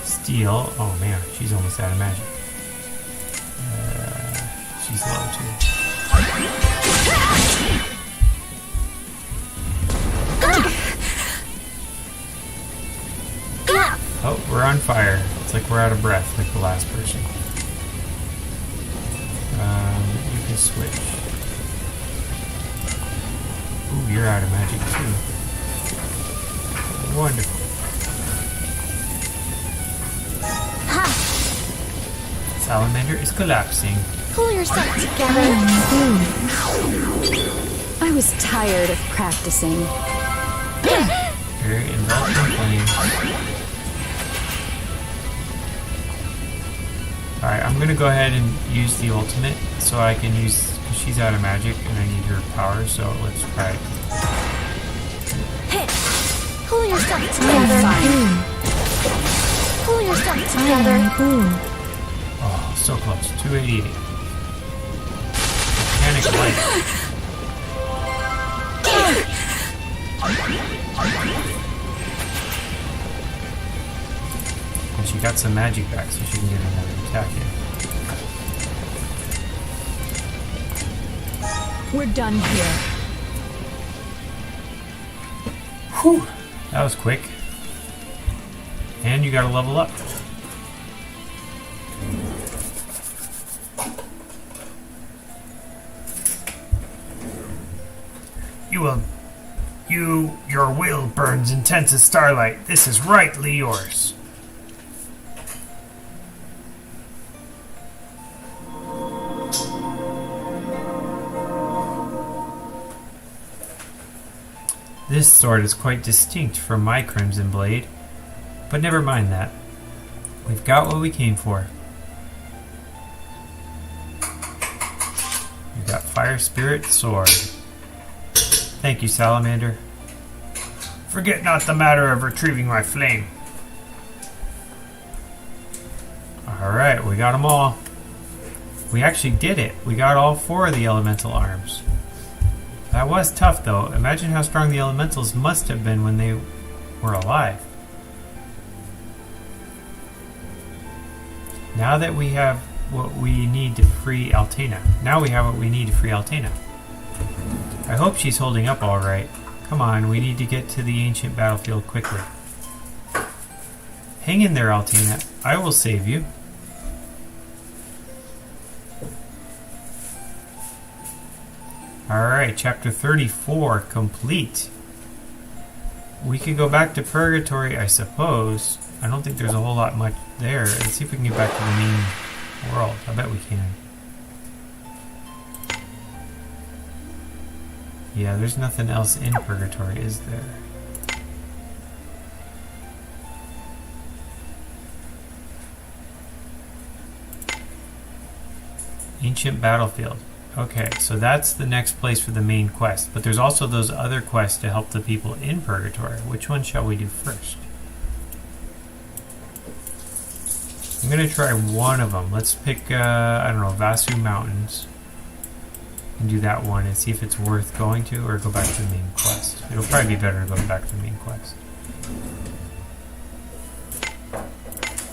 S3: Steel. Oh man, she's almost out of magic. She's low too. Oh, we're on fire. It's like we're out of breath, like the last person. You can switch. Ooh, you're out of magic too. Wonderful. Salamander is collapsing.
S5: Pull yourself together.
S2: I was tired of practicing.
S3: Very involved in flames. Alright, I'm gonna go ahead and use the ultimate so I can use, because she's out of magic and I need her power, so let's try it.
S5: Pull yourself together. Pull yourself together.
S3: Oh, so close. 288. Panic light. And she got some magic back, so she can get another attack in.
S2: We're done here.
S3: Whew! That was quick. And you gotta level up. Your will burns intense as starlight. This is rightly yours. This sword is quite distinct from my crimson blade, but never mind that. We've got what we came for. We've got Fire Spirit Sword. Thank you, Salamander. Forget not the matter of retrieving my flame. Alright, we got them all. We actually did it. We got all 4 of the elemental arms. That was tough, though. Imagine how strong the elementals must have been when they were alive. Now that we have what we need to free Altena. Now we have what we need to free Altena. I hope she's holding up all right. Come on, we need to get to the ancient battlefield quickly. Hang in there, Altena. I will save you. Alright, chapter 34 complete. We could go back to Purgatory, I suppose. I don't think there's a whole lot much there. Let's see if we can get back to the main world. I bet we can. Yeah, there's nothing else in Purgatory, is there? Ancient battlefield. Okay, so that's the next place for the main quest. But there's also those other quests to help the people in Purgatory. Which one shall we do first? I'm going to try one of them. Let's pick, I don't know, Vasu Mountains. And do that one and see if it's worth going to or go back to the main quest. It'll probably be better to go back to the main quest.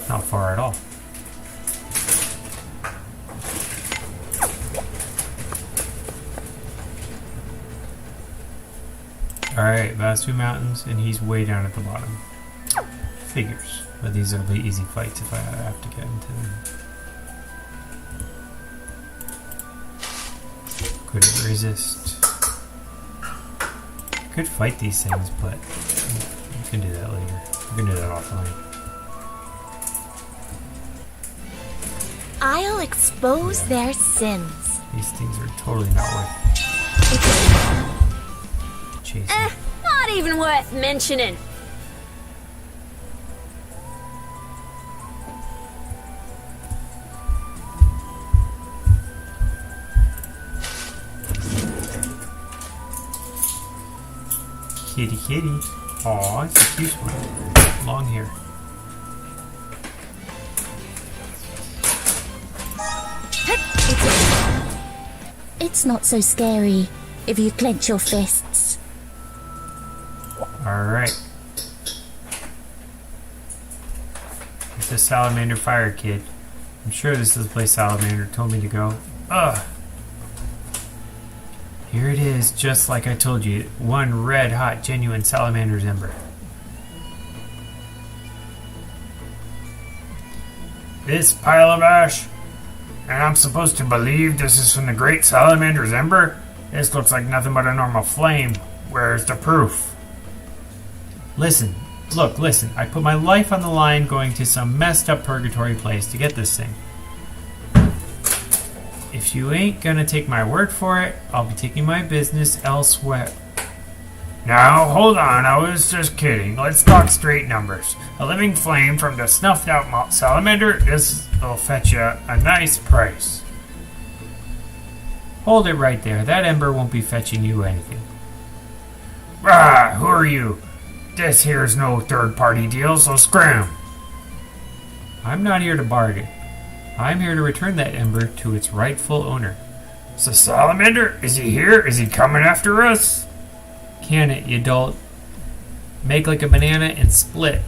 S3: Not far at all. Alright, Vasu Mountains, and he's way down at the bottom. Figures. But these will be easy fights if I have to get into them. Couldn't resist. Could fight these things, but we can do that later. We can do that offline.
S5: I'll expose their sins.
S3: These things are totally not worth chasing.
S4: Not even worth mentioning.
S3: Kitty kitty. Aw, it's a cute one. Long hair.
S7: It's not so scary if you clench your fists.
S3: Alright. It's a Salamander Fire Kid. I'm sure this is the place Salamander told me to go. Ugh! Here it is, just like I told you. One red hot, genuine Salamander's Ember.
S6: This pile of ash? And I'm supposed to believe this is from the great Salamander's Ember? This looks like nothing but a normal flame. Where's the proof?
S3: Listen. Look, listen. I put my life on the line going to some messed up purgatory place to get this thing. If you ain't gonna take my word for it, I'll be taking my business elsewhere.
S6: Now, hold on, I was just kidding. Let's talk straight numbers. A living flame from the snuffed out Mount Salamander, this will fetch you a nice price.
S3: Hold it right there. That ember won't be fetching you anything.
S6: Ah, who are you? This here's no third-party deal, so scram.
S3: I'm not here to bargain. I'm here to return that ember to its rightful owner.
S6: So Salamander, is he here? Is he coming after us?
S3: Can it, you dolt? Make like a banana and split.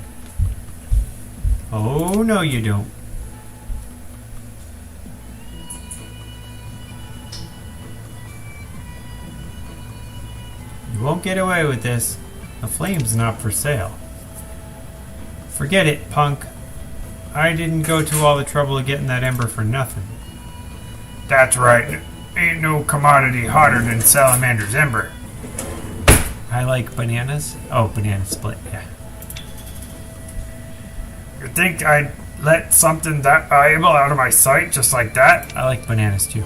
S3: Oh, no you don't. You won't get away with this. The flame's not for sale. Forget it, punk. I didn't go to all the trouble of getting that ember for nothing.
S6: That's right. Ain't no commodity hotter than Salamander's Ember.
S3: I like bananas. Oh, banana split, yeah.
S6: You think I'd let something that valuable out of my sight just like that?
S3: I like bananas too.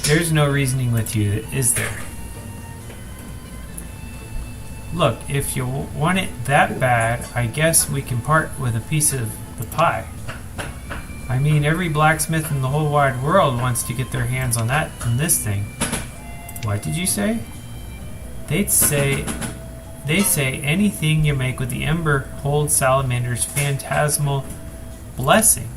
S3: There's no reasoning with you, is there? Look, if you want it that bad, I guess we can part with a piece of the pie. I mean, every blacksmith in the whole wide world wants to get their hands on this thing. What did you say? They say anything you make with the ember holds Salamander's phantasmal blessing.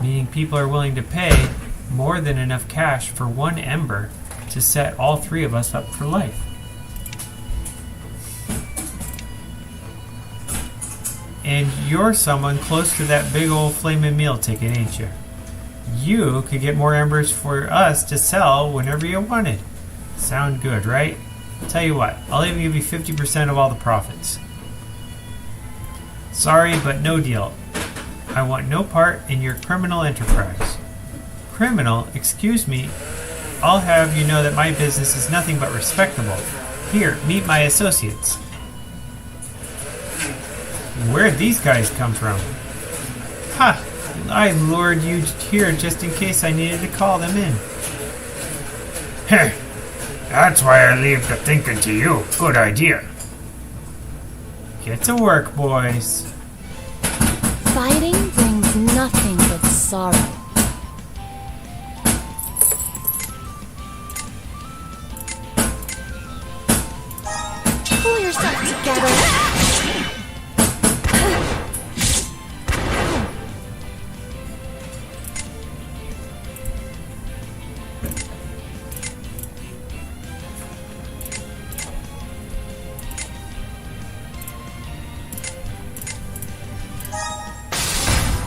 S3: Meaning people are willing to pay more than enough cash for one ember to set all three of us up for life. And you're someone close to that big old flaming meal ticket, ain't you? You could get more embers for us to sell whenever you wanted. Sound good, right? Tell you what, I'll even give you 50% of all the profits. Sorry, but no deal. I want no part in your criminal enterprise. Criminal? Excuse me. I'll have you know that my business is nothing but respectable. Here, meet my associates. Where'd these guys come from? Ha! I lured you here just in case I needed to call them in.
S6: Heh. That's why I leave the thinking to you. Good idea.
S3: Get to work, boys.
S5: Fighting brings nothing but sorrow. Pull yourself together.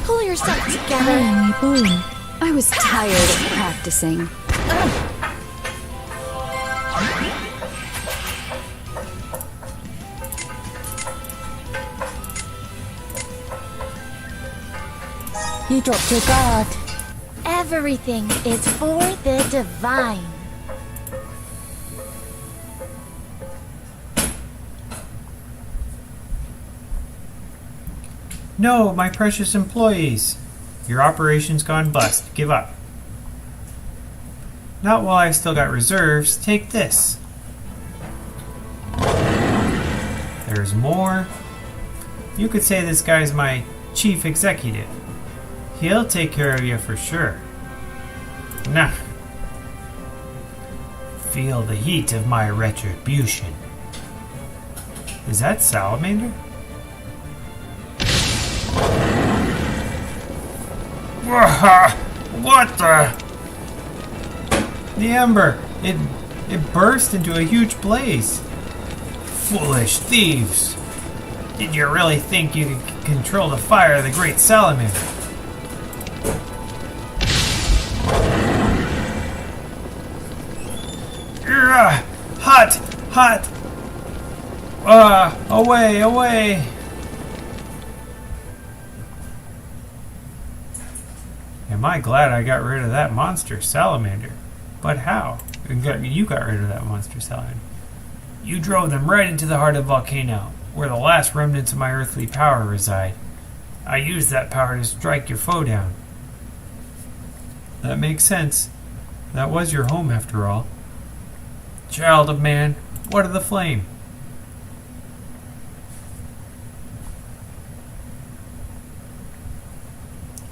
S5: Pull yourself together.
S2: I was tired of practicing.
S7: You dropped your guard.
S5: Everything is for the divine.
S3: No, my precious employees. Your operation's gone bust. Give up. Not while I've still got reserves. Take this. There's more. You could say this guy's my chief executive. He'll take care of you for sure. Nah. Feel the heat of my retribution. Is that Salamander?
S6: What the?
S3: The ember! It burst into a huge blaze. Foolish thieves! Did you really think you could control the fire of the great salamander? Hot! Hot! Away, away! Am I glad I got rid of that monster salamander? But how? You got rid of that monster salamander. You drove them right into the heart of the volcano, where the last remnants of my earthly power reside. I used that power to strike your foe down. That makes sense. That was your home, after all. Child of man, what of the flame?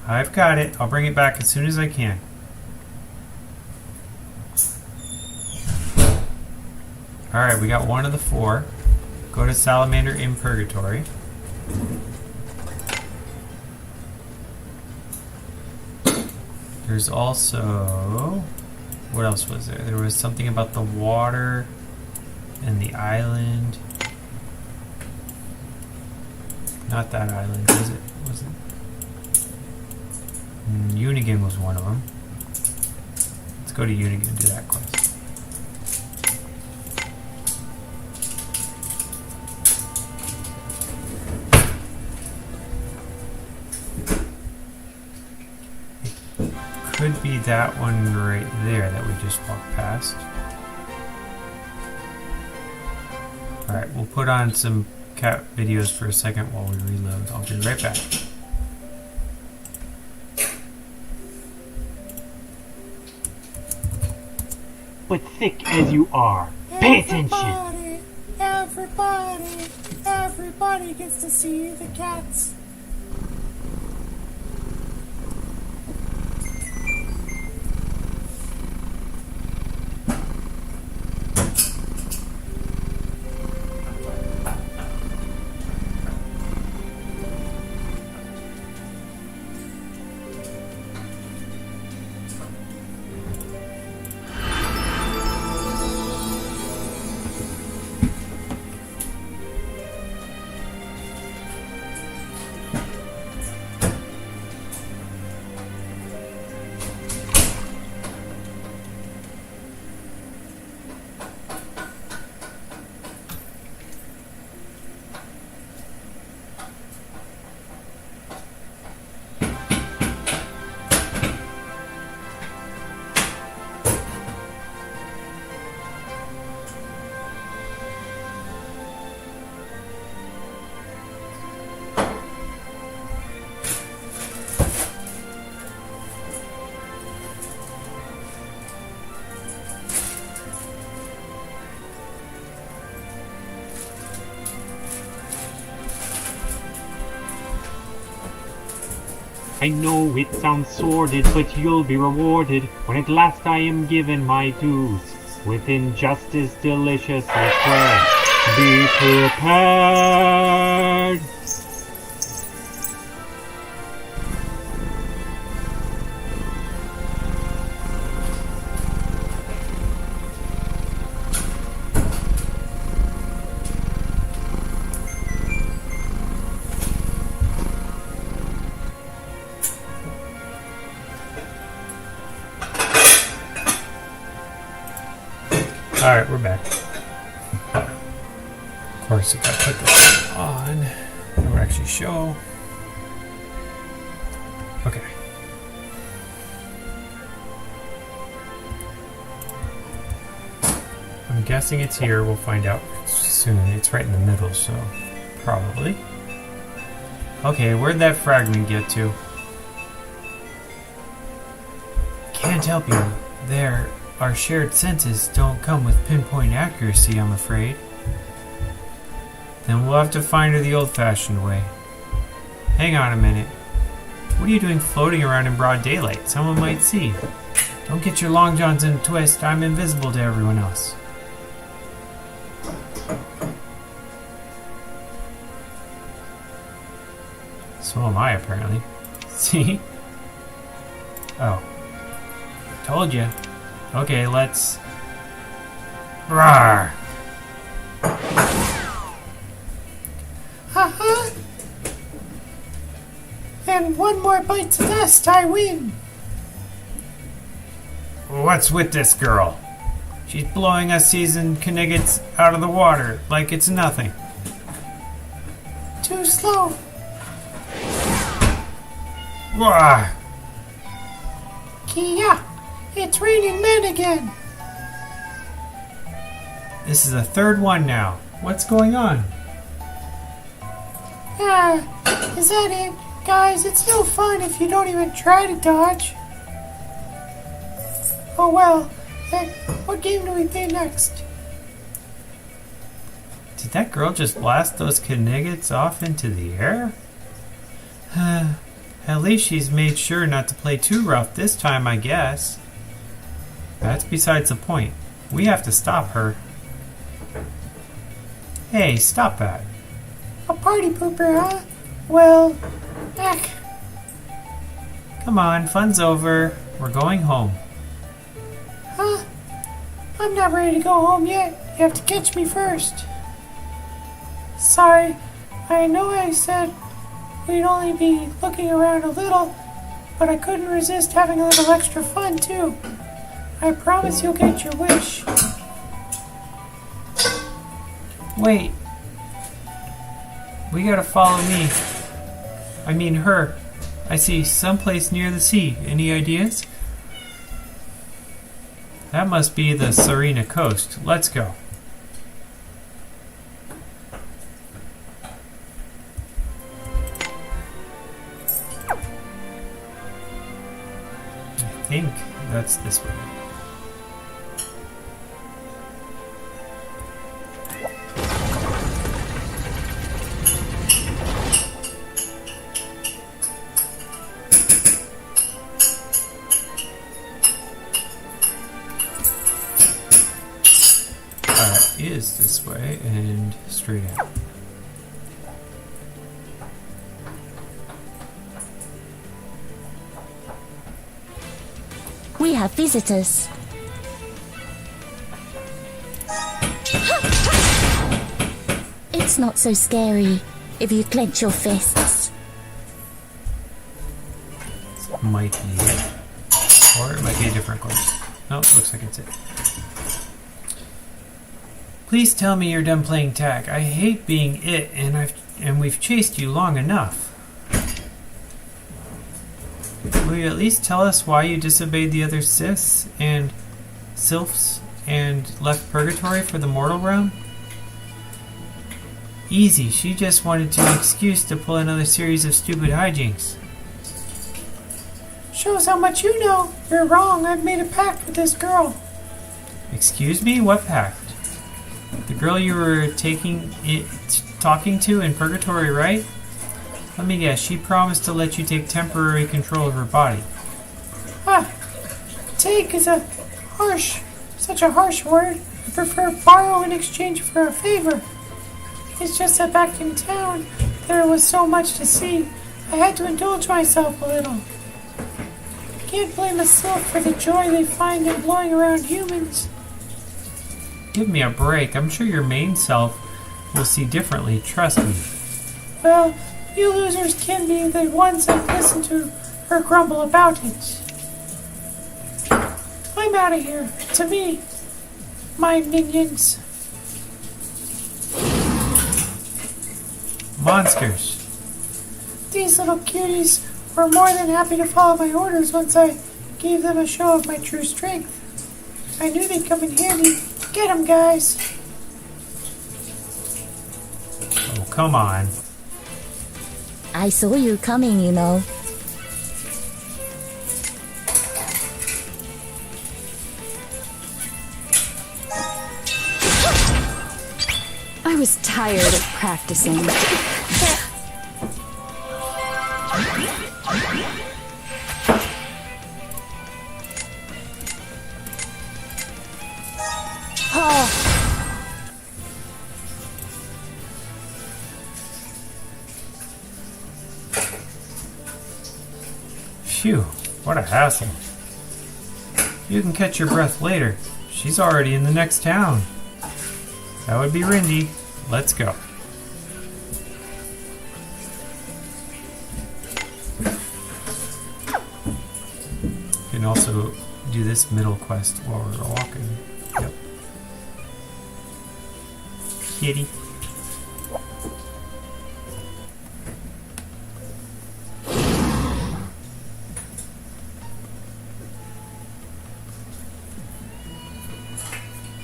S3: I've got it. I'll bring it back as soon as I can. Alright, we got one of the 4. Go to Salamander in Purgatory. There's also... What else was there? There was something about the water and the island. Not that island, was it? Was it? Unigan was one of them. Let's go to Unigan and do that quest. Could be that one right there that we just walked past. Alright, we'll put on some cat videos for a second while we reload. I'll be right back.
S6: But thick as you are, pay attention!
S1: Everybody gets to see the cats.
S6: I know it sounds sordid, but you'll be rewarded when at last I am given my dues. With injustice delicious, I swear, be prepared!
S3: Alright, we're back. Of course, if I put this on, it will actually show. Okay. I'm guessing it's here. We'll find out soon. It's right in the middle, so probably. Okay, where'd that fragment get to? Can't help you. There. Our shared senses don't come with pinpoint accuracy, I'm afraid. Then we'll have to find her the old-fashioned way. Hang on a minute. What are you doing floating around in broad daylight? Someone might see. Don't get your long johns in a twist. I'm invisible to everyone else. So am I, apparently. See? Oh. Told ya. Okay, let's... Rawr!
S1: Haha! And one more bite to dust, I win!
S3: What's with this girl? She's blowing us seasoned kniggets out of the water like it's nothing.
S1: Too slow.
S3: Rawr!
S1: Kia! It's raining men again!
S3: This is the third one now. What's going on?
S1: Ah, is that it? Guys, it's no fun if you don't even try to dodge. Oh well, then what game do we play next?
S3: Did that girl just blast those kniggets off into the air? At least she's made sure not to play too rough this time, I guess. That's besides the point. We have to stop her. Hey, stop that.
S1: A party pooper, huh? Well, heck.
S3: Come on, fun's over. We're going home.
S1: Huh? I'm not ready to go home yet. You have to catch me first. Sorry, I know I said we'd only be looking around a little, but I couldn't resist having a little extra fun too. I promise you'll get your wish.
S3: Wait. We gotta follow me. I mean her. I see someplace near the sea. Any ideas? That must be the Serena coast. Let's go. I think that's this way. Is this way and straight out.
S7: We have visitors. It's not so scary if you clench your fists.
S3: This might be it. Or it might be a different course. No, looks like it's it. Please tell me you're done playing tag. I hate being it, and we've chased you long enough. Will you at least tell us why you disobeyed the other Siths and Sylphs and left Purgatory for the mortal realm? Easy, she just wanted an excuse to pull another series of stupid hijinks.
S1: Shows how much you know. You're wrong. I've made a pact with this girl.
S3: Excuse me? What pact? The girl you were talking to in Purgatory, right? Let me guess, she promised to let you take temporary control of her body.
S1: Ah, take is such a harsh word. I prefer borrow in exchange for a favor. It's just that back in town, there was so much to see. I had to indulge myself a little. Can't blame a sylph for the joy they find in blowing around humans.
S3: Give me a break. I'm sure your main self will see differently. Trust me.
S1: Well, you losers can be the ones that listen to her grumble about it. I'm out of here. To me, my minions.
S3: Monsters.
S1: These little cuties were more than happy to follow my orders once I gave them a show of my true strength. I knew they'd come in handy. Get 'em, guys.
S3: Oh, come on.
S7: I saw you coming, you know.
S2: I was tired of practicing.
S3: Phew, what a hassle. You can catch your breath later. She's already in the next town. That would be Rindy. Let's go. You can also do this middle quest while we're walking. Yep. Kitty.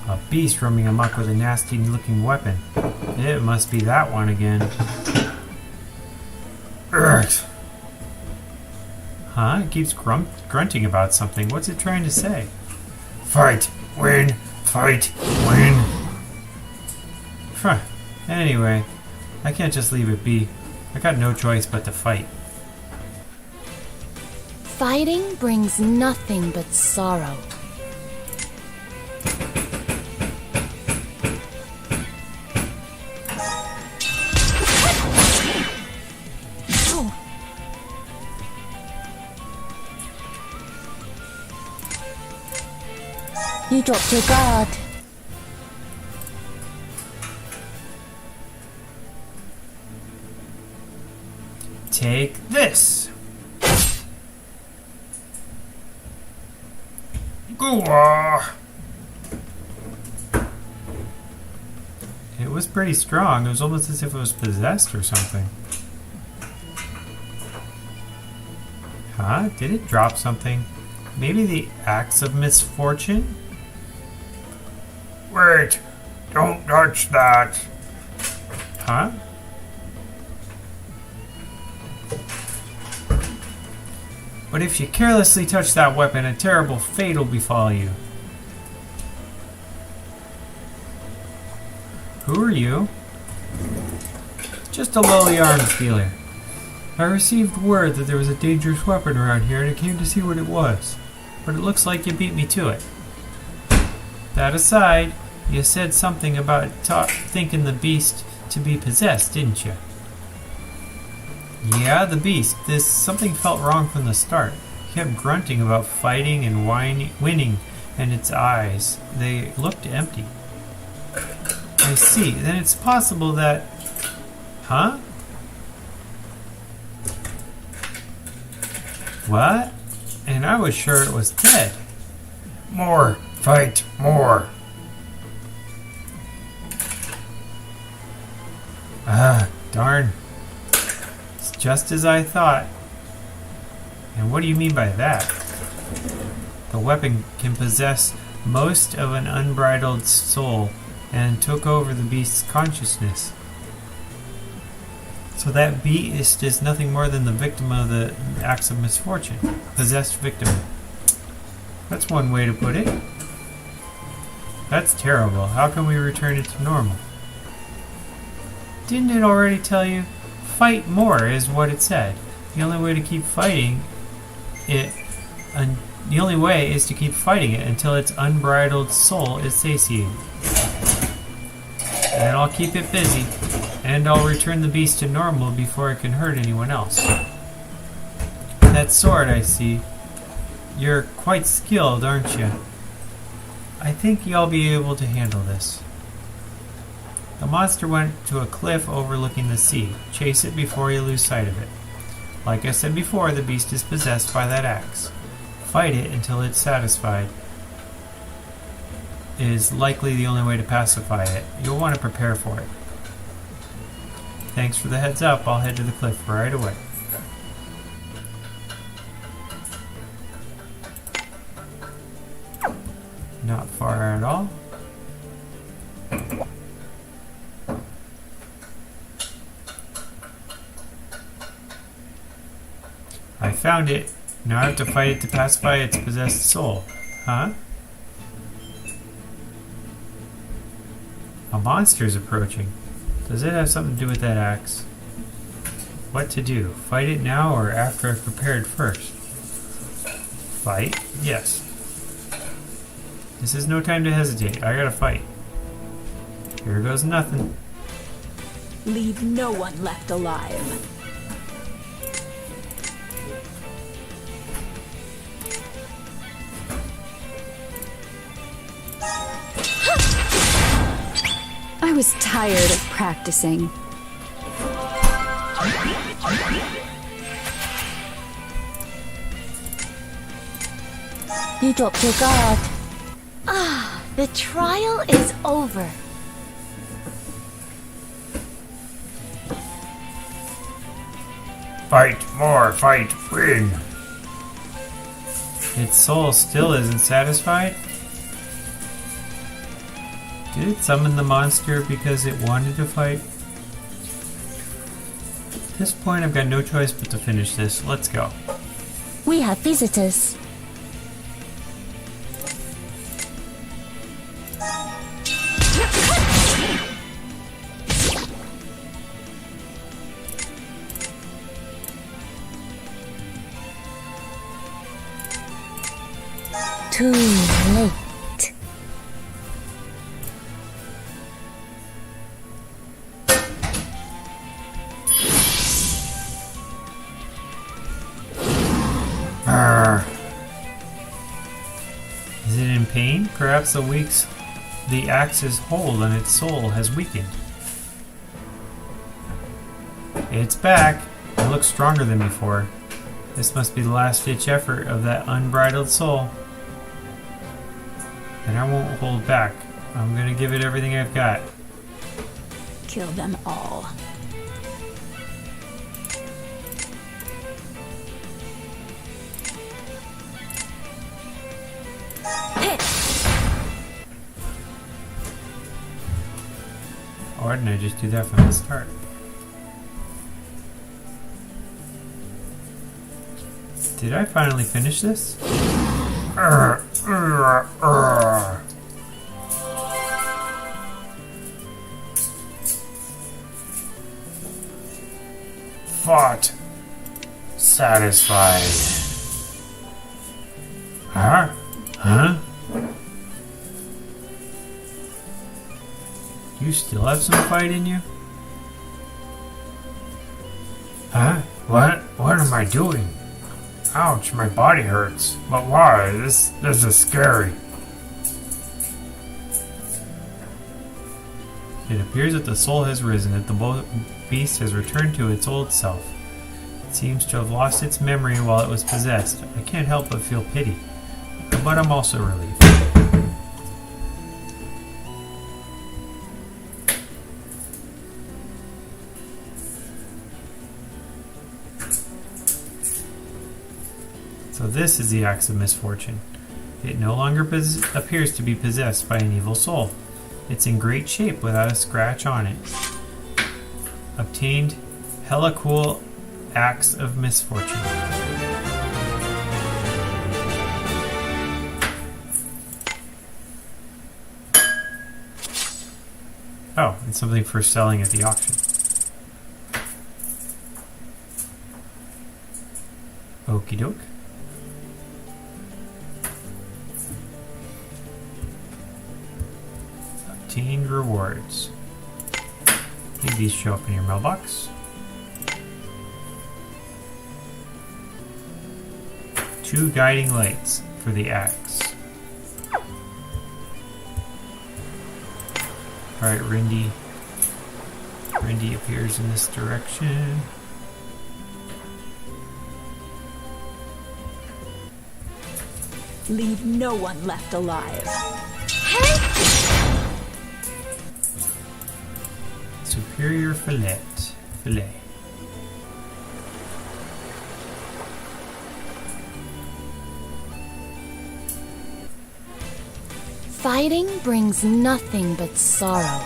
S3: A beast roaming amok with a nasty looking weapon. It must be that one again. Urgh. Huh? It keeps grunting about something. What's it trying to say?
S6: Fight, win, fight, win.
S3: Huh. Anyway, I can't just leave it be. I got no choice but to fight.
S5: Fighting brings nothing but sorrow.
S7: You dropped your guard.
S3: Take this.
S6: Gooah.
S3: It was pretty strong. It was almost as if it was possessed or something. Huh? Did it drop something? Maybe the axe of misfortune?
S6: Wait, don't touch that.
S3: Huh? But if you carelessly touch that weapon, a terrible fate will befall you. Who are you? Just a lowly arms dealer. I received word that there was a dangerous weapon around here and I came to see what it was. But it looks like you beat me to it. That aside, you said something about thinking the beast to be possessed, didn't you? Yeah, the beast. Something felt wrong from the start. It kept grunting about fighting and winning, and its eyes, they looked empty. I see. Then it's possible that... Huh? What? And I was sure it was dead.
S6: More, fight, more.
S3: Ah, darn. It's just as I thought. And what do you mean by that? The weapon can possess most of an unbridled soul and took over the beast's consciousness. So that beast is nothing more than the victim of the acts of misfortune. Possessed victim. That's one way to put it. That's terrible. How can we return it to normal? Didn't it already tell you? Fight more is what it said. The only way to keep fighting it, the only way is to keep fighting it until its unbridled soul is satiated. And I'll keep it busy, and I'll return the beast to normal before it can hurt anyone else. That sword, I see. You're quite skilled, aren't you? I think you'll be able to handle this. The monster went to a cliff overlooking the sea. Chase it before you lose sight of it. Like I said before, the beast is possessed by that axe. Fight it until it's satisfied. It is likely the only way to pacify it. You'll want to prepare for it. Thanks for the heads up. I'll head to the cliff right away. Not far at all. I found it. Now I have to fight it to pacify its possessed soul. Huh? A monster is approaching. Does it have something to do with that axe? What to do? Fight it now or after I've prepared first? Fight? Yes. This is no time to hesitate. I gotta fight. Here goes nothing.
S7: Leave no one left alive.
S2: I was tired of practicing.
S7: You dropped your guard.
S5: The trial is over.
S6: Fight more, fight, win.
S3: Its soul still isn't satisfied? Did it summon the monster because it wanted to fight? At this point, I've got no choice but to finish this. Let's go.
S7: We have visitors. Too late.
S3: Is it in pain? Perhaps the axe's hold on its soul has weakened. It's back. It looks stronger than before. This must be the last-ditch effort of that unbridled soul. And I won't hold back. I'm gonna give it everything I've got.
S2: Kill them all.
S3: Or didn't I just do that from the start? Did I finally finish this?
S6: Fought. Satisfied. Huh? Huh?
S3: You still have some fight in you?
S6: Huh? What am I doing? Ouch, my body hurts. But why? This is scary.
S3: It appears that the soul has risen, that the beast has returned to its old self. It seems to have lost its memory while it was possessed. I can't help but feel pity, but I'm also relieved. So this is the axe of misfortune. It no longer appears to be possessed by an evil soul. It's in great shape without a scratch on it. Obtained hella cool axe of misfortune. Oh, and something for selling at the auction. Okie doke. Obtained rewards. Maybe these show up in your mailbox. 2 guiding lights for the axe. Alright, Rindy. Rindy appears in this direction.
S2: Leave no one left alive.
S3: Superior fillet.
S5: Fighting brings nothing but sorrow.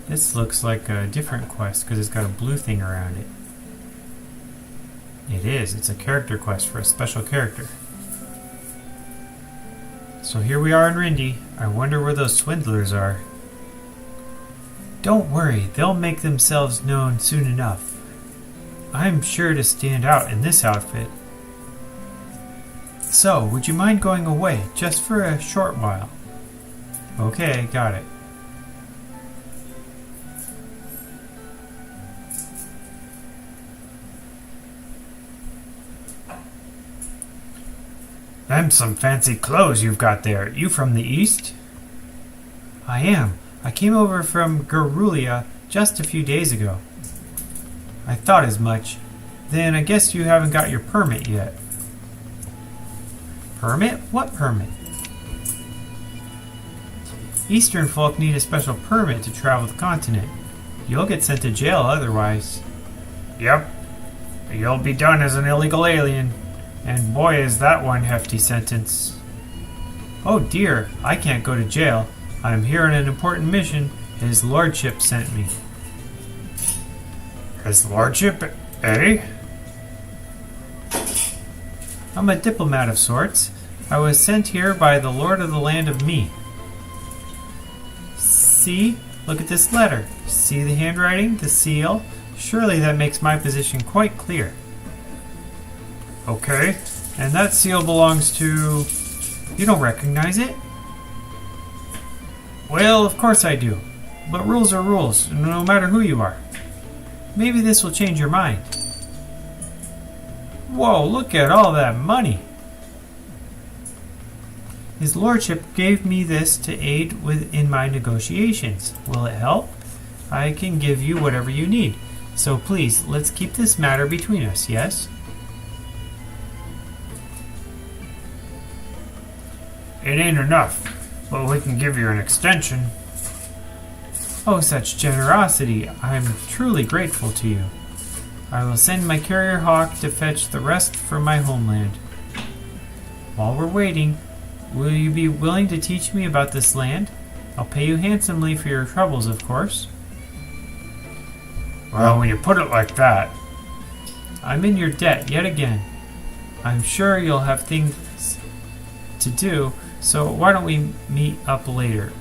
S3: This looks like a different quest because it's got a blue thing around it. It is. It's a character quest for a special character. So here we are in Rindy. I wonder where those swindlers are. Don't worry, they'll make themselves known soon enough. I'm sure to stand out in this outfit. So, would you mind going away just for a short while? Okay, got it.
S6: Them some fancy clothes you've got there. You from the east?
S3: I am. I came over from Gerulia just a few days ago. I thought as much. Then I guess you haven't got your permit yet. Permit? What permit? Eastern folk need a special permit to travel the continent. You'll get sent to jail otherwise.
S6: Yep. You'll be done as an illegal alien. And boy, is that one hefty sentence.
S3: Oh dear, I can't go to jail. I'm here on an important mission. His lordship sent me.
S6: His lordship, eh?
S3: I'm a diplomat of sorts. I was sent here by the lord of the land of me. See? Look at this letter. See the handwriting? The seal? Surely that makes my position quite clear.
S6: Okay.
S3: And that seal belongs to... You don't recognize it? Well, of course I do. But rules are rules, no matter who you are. Maybe this will change your mind. Whoa, look at all that money! His lordship gave me this to aid in my negotiations. Will it help? I can give you whatever you need. So please, let's keep this matter between us, yes?
S6: It ain't enough, but we can give you an extension.
S3: Oh, such generosity. I'm truly grateful to you. I will send my carrier hawk to fetch the rest from my homeland. While we're waiting, will you be willing to teach me about this land? I'll pay you handsomely for your troubles, of course.
S6: Well, when you put it like that...
S3: I'm in your debt yet again. I'm sure you'll have things to do, so why don't we meet up later?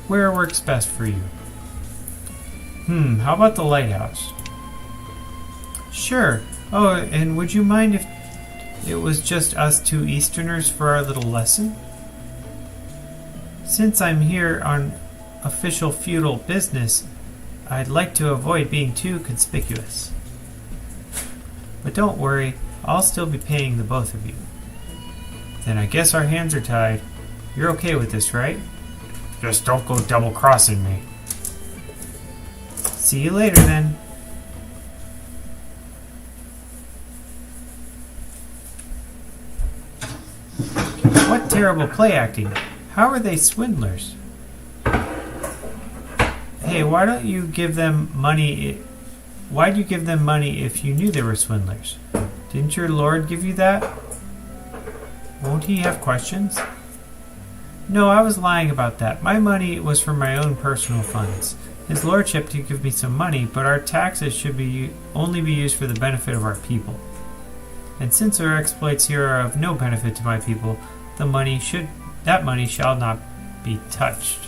S3: Where works best for you? How about the lighthouse? Sure. Oh, and would you mind if it was just us two Easterners for our little lesson? Since I'm here on official feudal business, I'd like to avoid being too conspicuous. But don't worry, I'll still be paying the both of you. Then I guess our hands are tied. You're okay with this, right?
S6: Just don't go double-crossing me.
S3: See you later, then. What terrible play acting. How are they swindlers? Hey, why don't you give them money? Why'd you give them money if you knew they were swindlers? Didn't your lord give you that? Won't he have questions? No, I was lying about that. My money was from my own personal funds. His lordship did give me some money, but our taxes should only be used for the benefit of our people. And since our exploits here are of no benefit to my people, that money shall not be touched.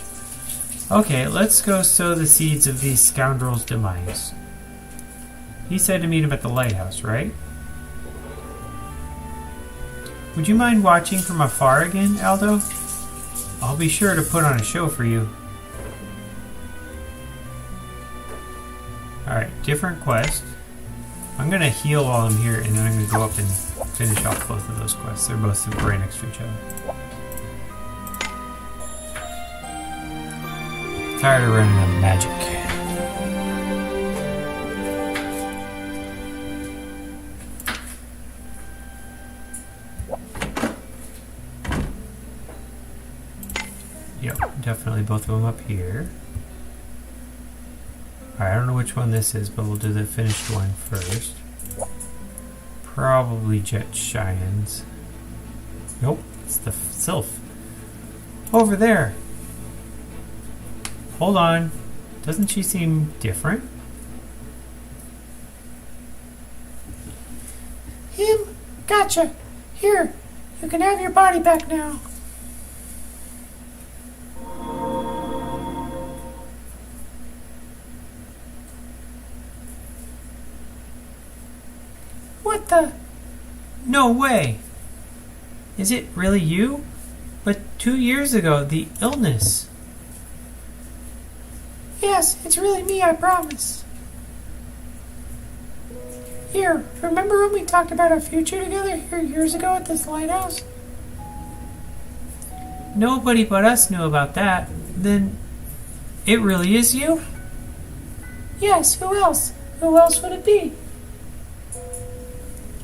S3: Okay, let's go sow the seeds of these scoundrels' demise. He said to meet him at the lighthouse, right? Would you mind watching from afar again, Aldo? I'll be sure to put on a show for you. Alright, different quest. I'm going to heal while I'm here, and then I'm going to go up and finish off both of those quests. They're both right next to each other. Tired of running out of magic. Yep, definitely both of them up here. Alright, I don't know which one this is, but we'll do the finished one first. Probably Jet Cheyenne's. Nope, it's the Sylph. Over there! Hold on. Doesn't she seem different?
S1: Him? Gotcha. Here, you can have your body back now. What the?
S3: No way! Is it really you? But 2 years ago, the illness.
S1: Yes, it's really me, I promise. Here, remember when we talked about our future together here years ago at this lighthouse?
S3: Nobody but us knew about that. Then it really is you?
S1: Yes, who else? Who else would it be?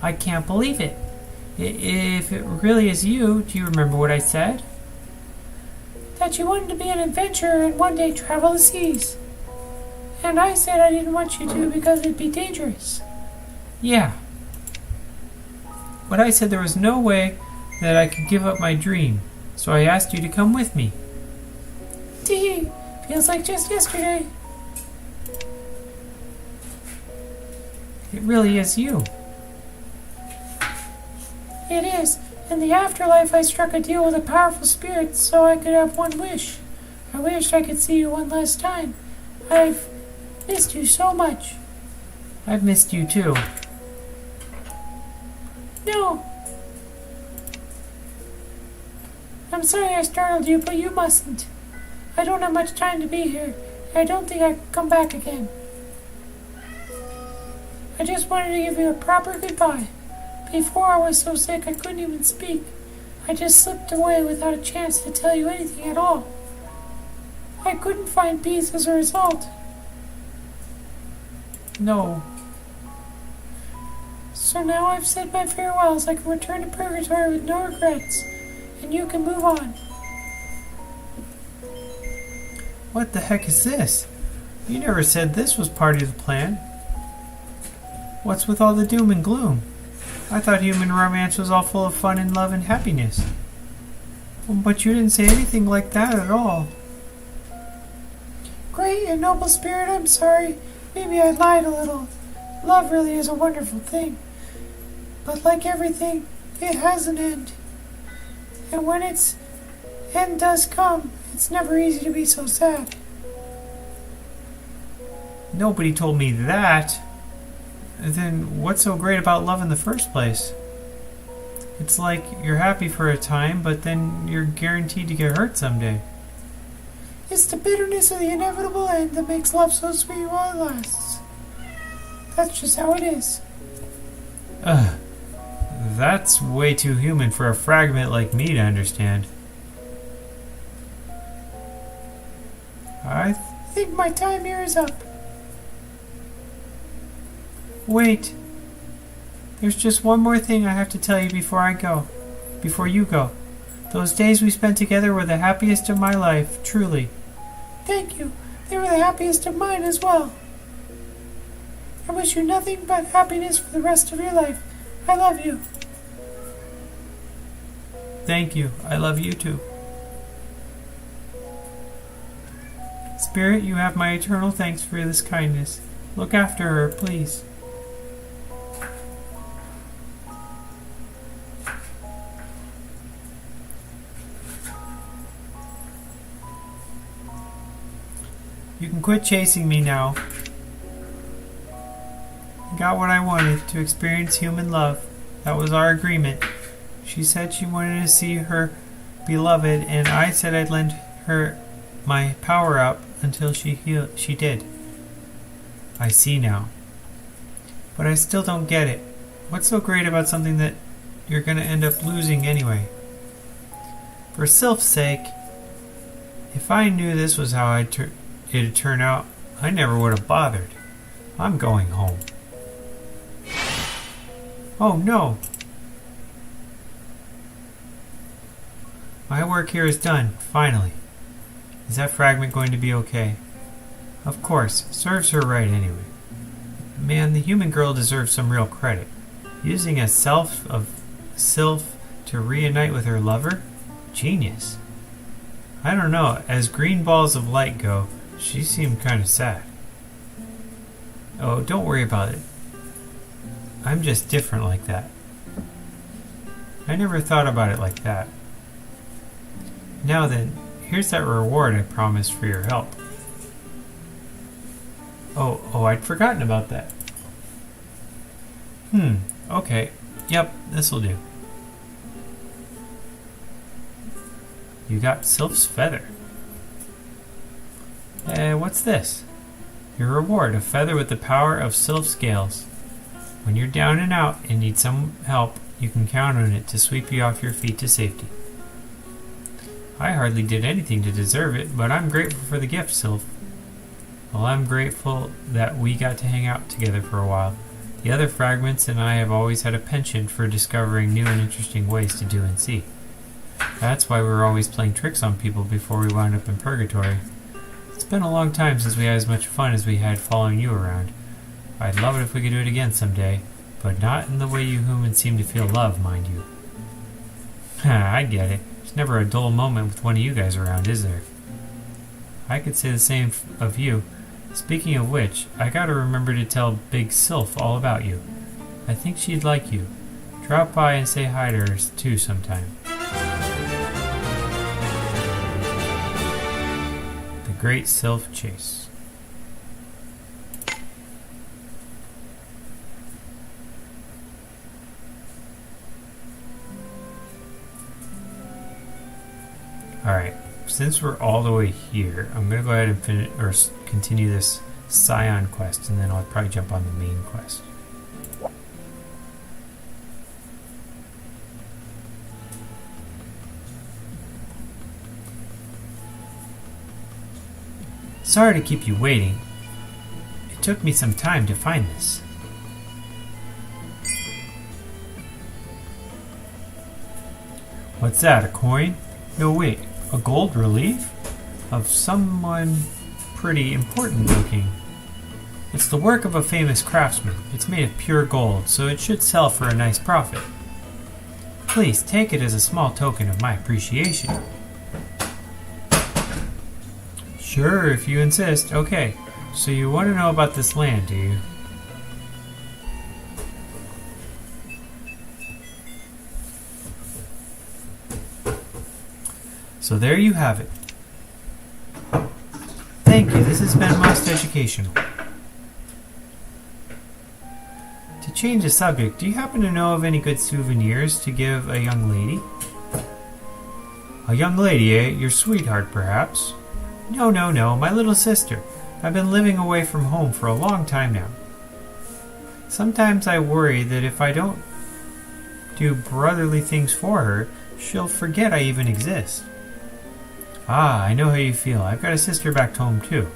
S3: I can't believe it. If it really is you, do you remember what I said?
S1: That you wanted to be an adventurer and one day travel the seas. And I said I didn't want you to because it'd be dangerous.
S3: Yeah. But I said there was no way that I could give up my dream, so I asked you to come with me.
S1: Tee, feels like just yesterday.
S3: It really is you.
S1: It is. In the afterlife, I struck a deal with a powerful spirit so I could have one wish. I wished I could see you one last time. I've missed you so much.
S3: I've missed you too.
S1: No. I'm sorry I startled you, but you mustn't. I don't have much time to be here. I don't think I can come back again. I just wanted to give you a proper goodbye. Before I was so sick I couldn't even speak. I just slipped away without a chance to tell you anything at all. I couldn't find peace as a result.
S3: No.
S1: So now I've said my farewells. I can return to Purgatory with no regrets, and you can move on.
S3: What the heck is this? You never said this was part of the plan. What's with all the doom and gloom? I thought human romance was all full of fun and love and happiness. But you didn't say anything like that at all.
S1: Great and noble spirit, I'm sorry. Maybe I lied a little. Love really is a wonderful thing. But like everything, it has an end. And when its end does come, it's never easy to be so sad.
S3: Nobody told me that. Then what's so great about love in the first place? It's like you're happy for a time, but then you're guaranteed to get hurt someday.
S1: It's the bitterness of the inevitable end that makes love so sweet while it lasts. That's just how it is.
S3: Ugh. That's way too human for a fragment like me to understand.
S1: I think my time here is up.
S3: Wait. There's just one more thing I have to tell you before you go. Those days we spent together were the happiest of my life, truly.
S1: Thank you. They were the happiest of mine as well. I wish you nothing but happiness for the rest of your life. I love you.
S3: Thank you. I love you too. Spirit, you have my eternal thanks for this kindness. Look after her, please. You can quit chasing me now. I got what I wanted, to experience human love. That was our agreement. She said she wanted to see her beloved, and I said I'd lend her my power up until she did. I see now. But I still don't get it. What's so great about something that you're going to end up losing anyway? For Sylph's sake, if I knew this was how it'd turn out, I never would have bothered. I'm going home. Oh no! My work here is done, finally. Is that fragment going to be okay? Of course, serves her right anyway. Man, the human girl deserves some real credit. Using a self of Sylph to reunite with her lover? Genius. I don't know, as green balls of light go, she seemed kind of sad. Oh, don't worry about it. I'm just different like that. I never thought about it like that. Now then, here's that reward I promised for your help. Oh, I'd forgotten about that. Okay. Yep, this'll do. You got Sylph's feather. What's this? Your reward, a feather with the power of Sylph Scales. When you're down and out and need some help, you can count on it to sweep you off your feet to safety. I hardly did anything to deserve it, but I'm grateful for the gift, Sylph. Well, I'm grateful that we got to hang out together for a while. The other fragments and I have always had a penchant for discovering new and interesting ways to do and see. That's why we were always playing tricks on people before we wound up in Purgatory. It's been a long time since we had as much fun as we had following you around. I'd love it if we could do it again someday, but not in the way you humans seem to feel love, mind you. I get it. There's never a dull moment with one of you guys around, is there? I could say the same of you. Speaking of which, I gotta remember to tell Big Sylph all about you. I think she'd like you. Drop by and say hi to her too sometime. The Great Sylph Chase. Alright, since we're all the way here, I'm going to go ahead and continue this Scion quest, and then I'll probably jump on the main quest. Sorry to keep you waiting. It took me some time to find this. What's that, a coin? No, wait. A gold relief? Of someone pretty important looking. It's the work of a famous craftsman. It's made of pure gold, so it should sell for a nice profit. Please take it as a small token of my appreciation. Sure, if you insist. Okay, so you want to know about this land, do you? So there you have it. Thank you, this has been most educational. To change the subject, do you happen to know of any good souvenirs to give a young lady? A young lady, eh? Your sweetheart, perhaps? No, my little sister. I've been living away from home for a long time now. Sometimes I worry that if I don't do brotherly things for her, she'll forget I even exist. Ah, I know how you feel. I've got a sister back home, too.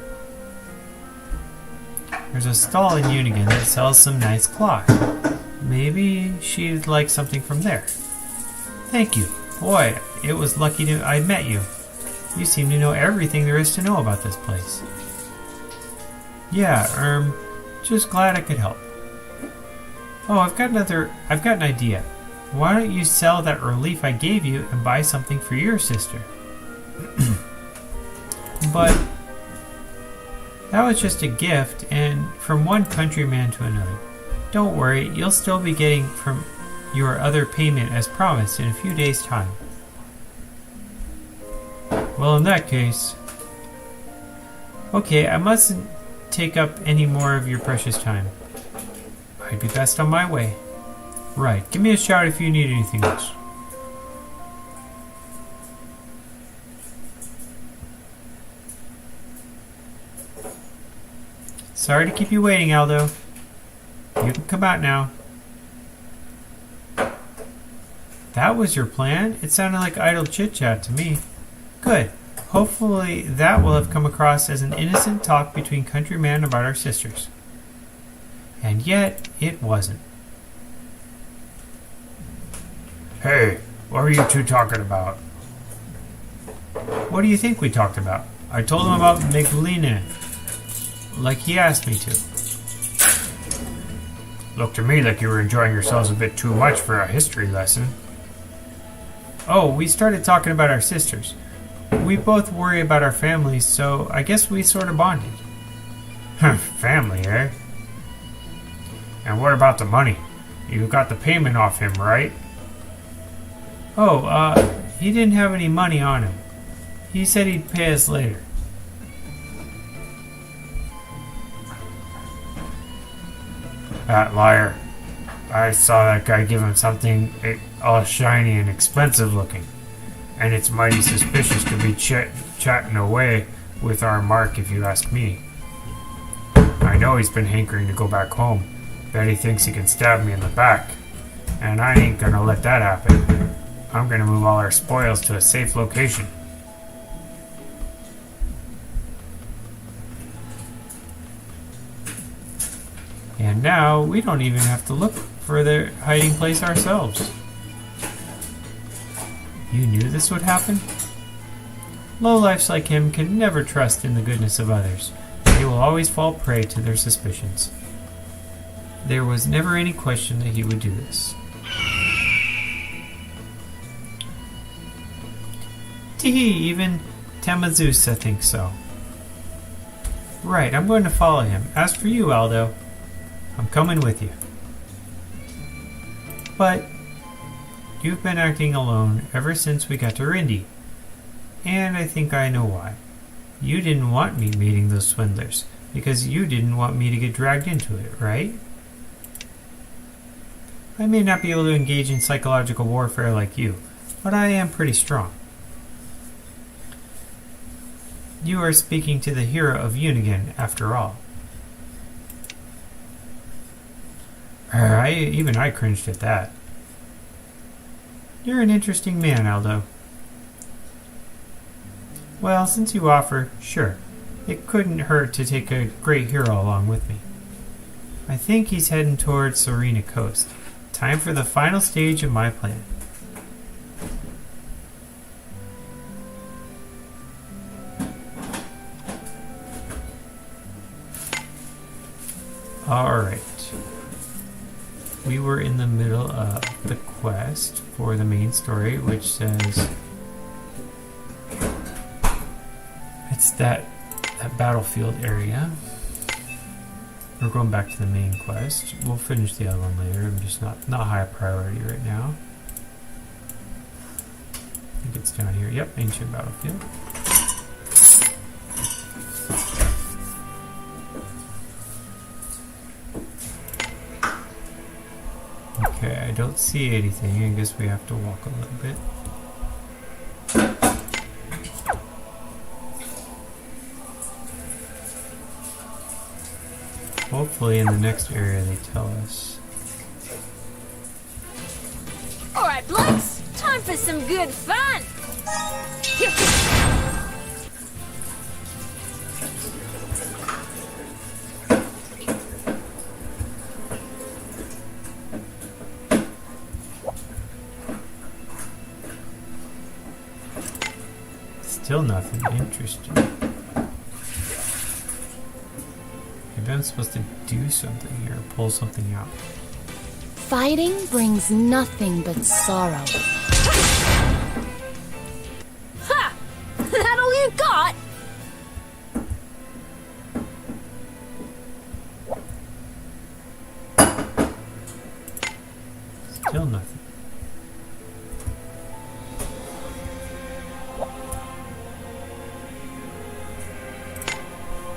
S3: There's a stall in Unigan that sells some nice cloth. Maybe she'd like something from there. Thank you. Boy, it was lucky I met you. You seem to know everything there is to know about this place. Yeah, just glad I could help. Oh, I've got an idea. Why don't you sell that relief I gave you and buy something for your sister? But that was just a gift, and from one countryman to another. Don't worry, you'll still be getting from your other payment as promised in a few days' time. Well, in that case... Okay, I mustn't take up any more of your precious time. I'd be best on my way. Right, give me a shout if you need anything else. Sorry to keep you waiting, Aldo. You can come out now. That was your plan? It sounded like idle chit-chat to me. Good. Hopefully that will have come across as an innocent talk between countrymen about our sisters. And yet, it wasn't.
S6: Hey, what were you two talking about?
S3: What do you think we talked about? I told him about Migline, like he asked me to.
S6: Looked to me like you were enjoying yourselves a bit too much for a history lesson.
S3: Oh, we started talking about our sisters. We both worry about our families, so I guess we sort of bonded.
S6: Family, eh? And what about the money? You got the payment off him, right?
S3: Oh, he didn't have any money on him. He said he'd pay us later.
S6: That liar. I saw that guy give him something all shiny and expensive looking. And it's mighty suspicious to be chatting away with our Mark, if you ask me. I know he's been hankering to go back home. Bet he thinks he can stab me in the back. And I ain't gonna let that happen. I'm gonna move all our spoils to a safe location.
S3: And now we don't even have to look for their hiding place ourselves. You knew this would happen? Lowlifes like him can never trust in the goodness of others. They will always fall prey to their suspicions. There was never any question that he would do this. Teehee, even Tamazusa thinks so. Right, I'm going to follow him. As for you, Aldo, I'm coming with you. But you've been acting alone ever since we got to Rindy. And I think I know why. You didn't want me meeting those swindlers, because you didn't want me to get dragged into it, right? I may not be able to engage in psychological warfare like you, but I am pretty strong. You are speaking to the hero of Unigan, after all. Even I cringed at that. You're an interesting man, Aldo. Well, since you offer, sure. It couldn't hurt to take a great hero along with me. I think he's heading towards Serena Coast. Time for the final stage of my plan. Alright. We were in the middle of the quest for the main story, which says it's that battlefield area. We're going back to the main quest. We'll finish the other one later. I'm just not high priority right now. I think it's down here. Yep, ancient battlefield. Okay, I don't see anything. I guess we have to walk a little bit. Hopefully in the next area they tell us.
S4: Alright, blokes, time for some good fun!
S3: Still nothing interesting. Maybe I'm supposed to do something here, pull something out.
S5: Fighting brings nothing but sorrow.
S4: Ha! That all you got?
S3: Still nothing.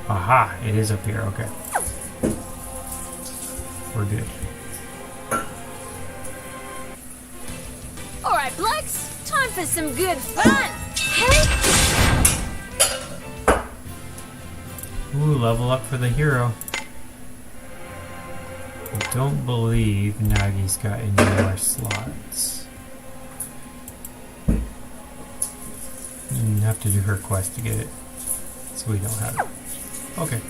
S3: Aha, it is up here, okay. We're good.
S4: Alright, blokes, time for some good fun! Hey!
S3: Ooh, level up for the hero. I don't believe Nagi's got any more slots. Have to do her quest to get it. So we don't have it. Okay.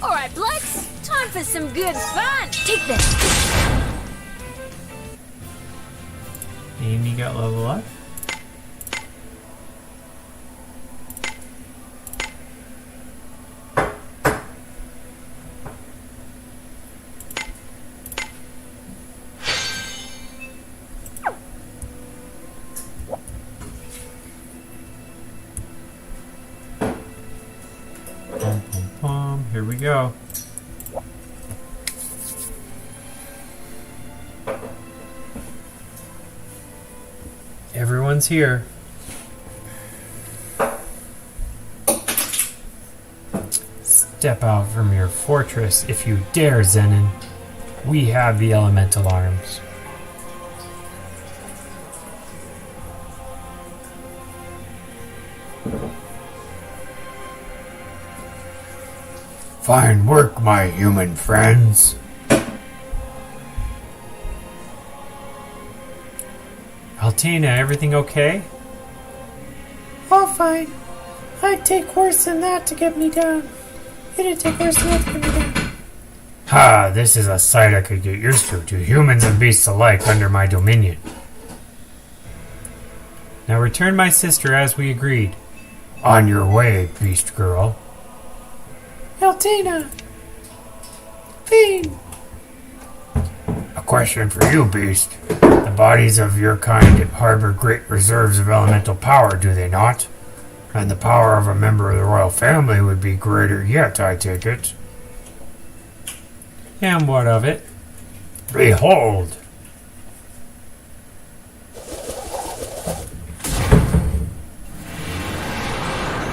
S4: Alright, blokes, time for some good fun! Take this!
S3: Amy got level up. Here we go. one's here. Step out from your fortress if you dare, Zenon. We have the elemental arms.
S6: Fine work, my human friends.
S3: Altena, everything okay?
S1: All fine. I'd take worse than that to get me down. It'd take worse than that to get me down.
S6: Ha, this is a sight I could get used to humans and beasts alike under my dominion.
S3: Now return my sister as we agreed.
S6: On your way, beast girl.
S1: Altena! Fiend!
S6: A question for you, beast. The bodies of your kind harbor great reserves of elemental power, do they not? And the power of a member of the royal family would be greater yet, I take it.
S3: And what of it?
S6: Behold!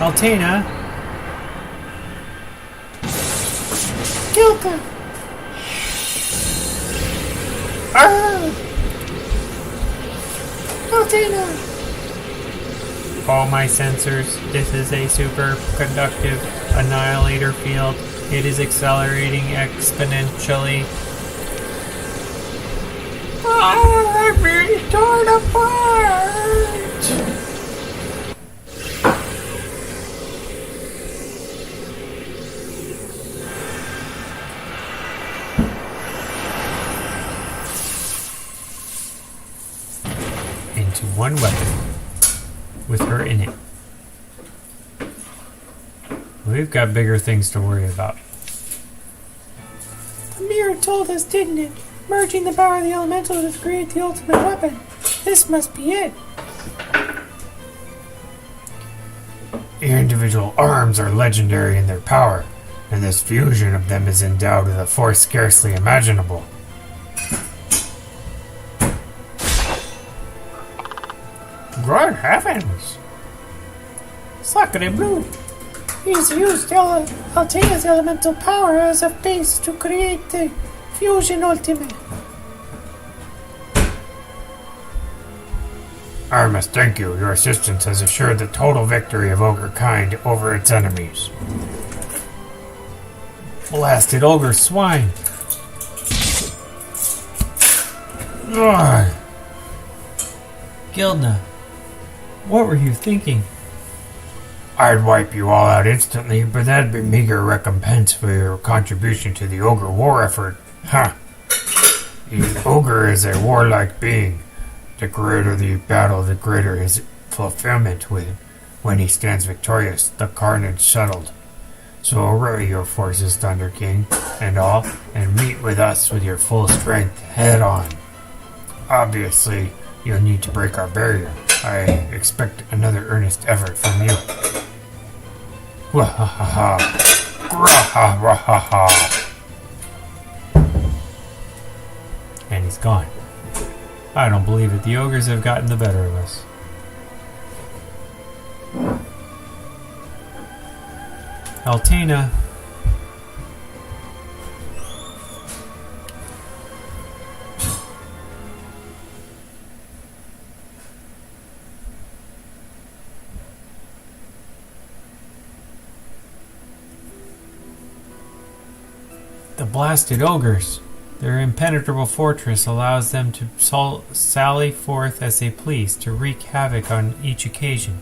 S3: Altena!
S1: Kill them! Altena!
S3: All my sensors, this is a superconductive annihilator field. It is accelerating exponentially.
S1: I'm being torn apart!
S3: Into one weapon. With her in it. We've got bigger things to worry about.
S1: The mirror told us, didn't it? Merging the power of the elemental to create the ultimate weapon. This must be it.
S6: Your individual arms are legendary in their power, and this fusion of them is endowed with a force scarcely imaginable.
S1: Good heavens! Sacre blue! He's used Altena's elemental power as a base to create the fusion ultimate.
S6: I must thank you. Your assistance has assured the total victory of Ogre kind over its enemies.
S3: Blasted ogre swine!
S6: Ugh.
S3: Gildna, what were you thinking?
S6: I'd wipe you all out instantly, but that'd be meager recompense for your contribution to the Ogre war effort. Ha! The Ogre is a warlike being. The greater the battle, the greater his fulfillment with when he stands victorious, the carnage settled. So array your forces, Thunder King, and all, and meet with us with your full strength, head on. Obviously, you'll need to break our barrier. I expect another earnest effort from you. Wahaha. Graha.
S3: And he's gone. I don't believe it. The ogres have gotten the better of us. Altena. The blasted ogres. Their impenetrable fortress allows them to sally forth as they please, to wreak havoc on each occasion.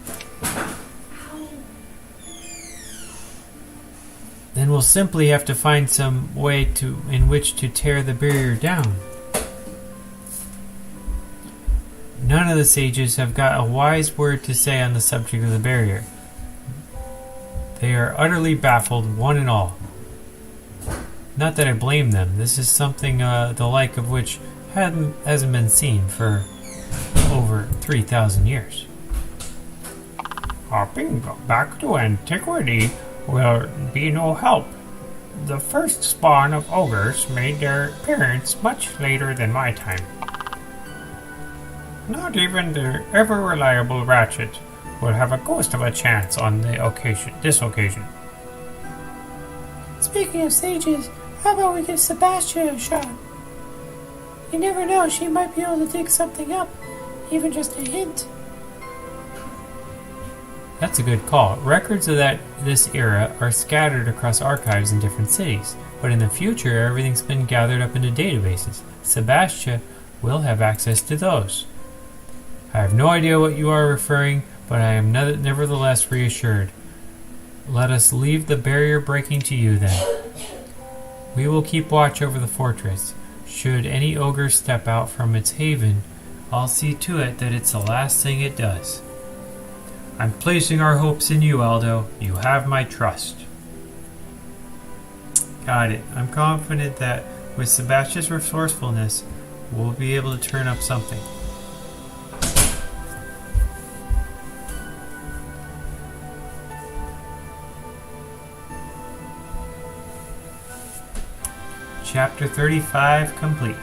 S3: Then we'll simply have to find some way in which to tear the barrier down. None of the sages have got a wise word to say on the subject of the barrier. They are utterly baffled, one and all. Not that I blame them. This is something the like of which hasn't been seen for over 3,000 years.
S6: Hopping back to antiquity will be no help. The first spawn of ogres made their appearance much later than my time. Not even the ever-reliable Ratchet will have a ghost of a chance on this occasion.
S1: Speaking of sages, how about we give Sebastian a shot? You never know, she might be able to dig something up, even just a hint.
S3: That's a good call. Records of this era are scattered across archives in different cities, but in the future everything's been gathered up into databases. Sebastian will have access to those. I have no idea what you are referring, but I am nevertheless reassured. Let us leave the barrier breaking to you then. We will keep watch over the fortress. Should any ogre step out from its haven, I'll see to it that it's the last thing it does. I'm placing our hopes in you, Aldo. You have my trust. Got it. I'm confident that with Sebastian's resourcefulness, we'll be able to turn up something. Chapter 35 complete.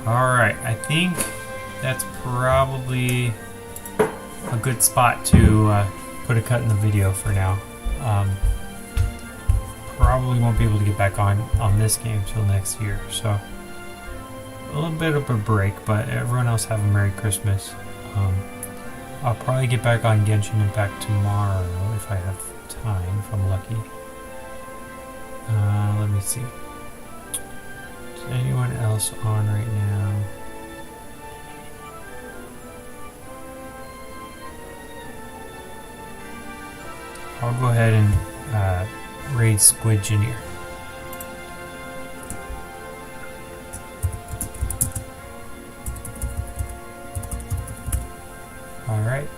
S3: Alright, I think that's probably a good spot to put a cut in the video for now. Probably won't be able to get back on this game till next year, so a little bit of a break, but everyone else have a Merry Christmas. I'll probably get back on Genshin Impact tomorrow if I have time, if I'm lucky. Let me see. Is anyone else on right now? I'll go ahead and raid Squid Engineer. Alright.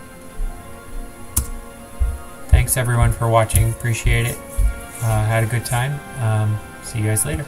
S3: Thanks everyone for watching. Appreciate it. Had a good time. See you guys later.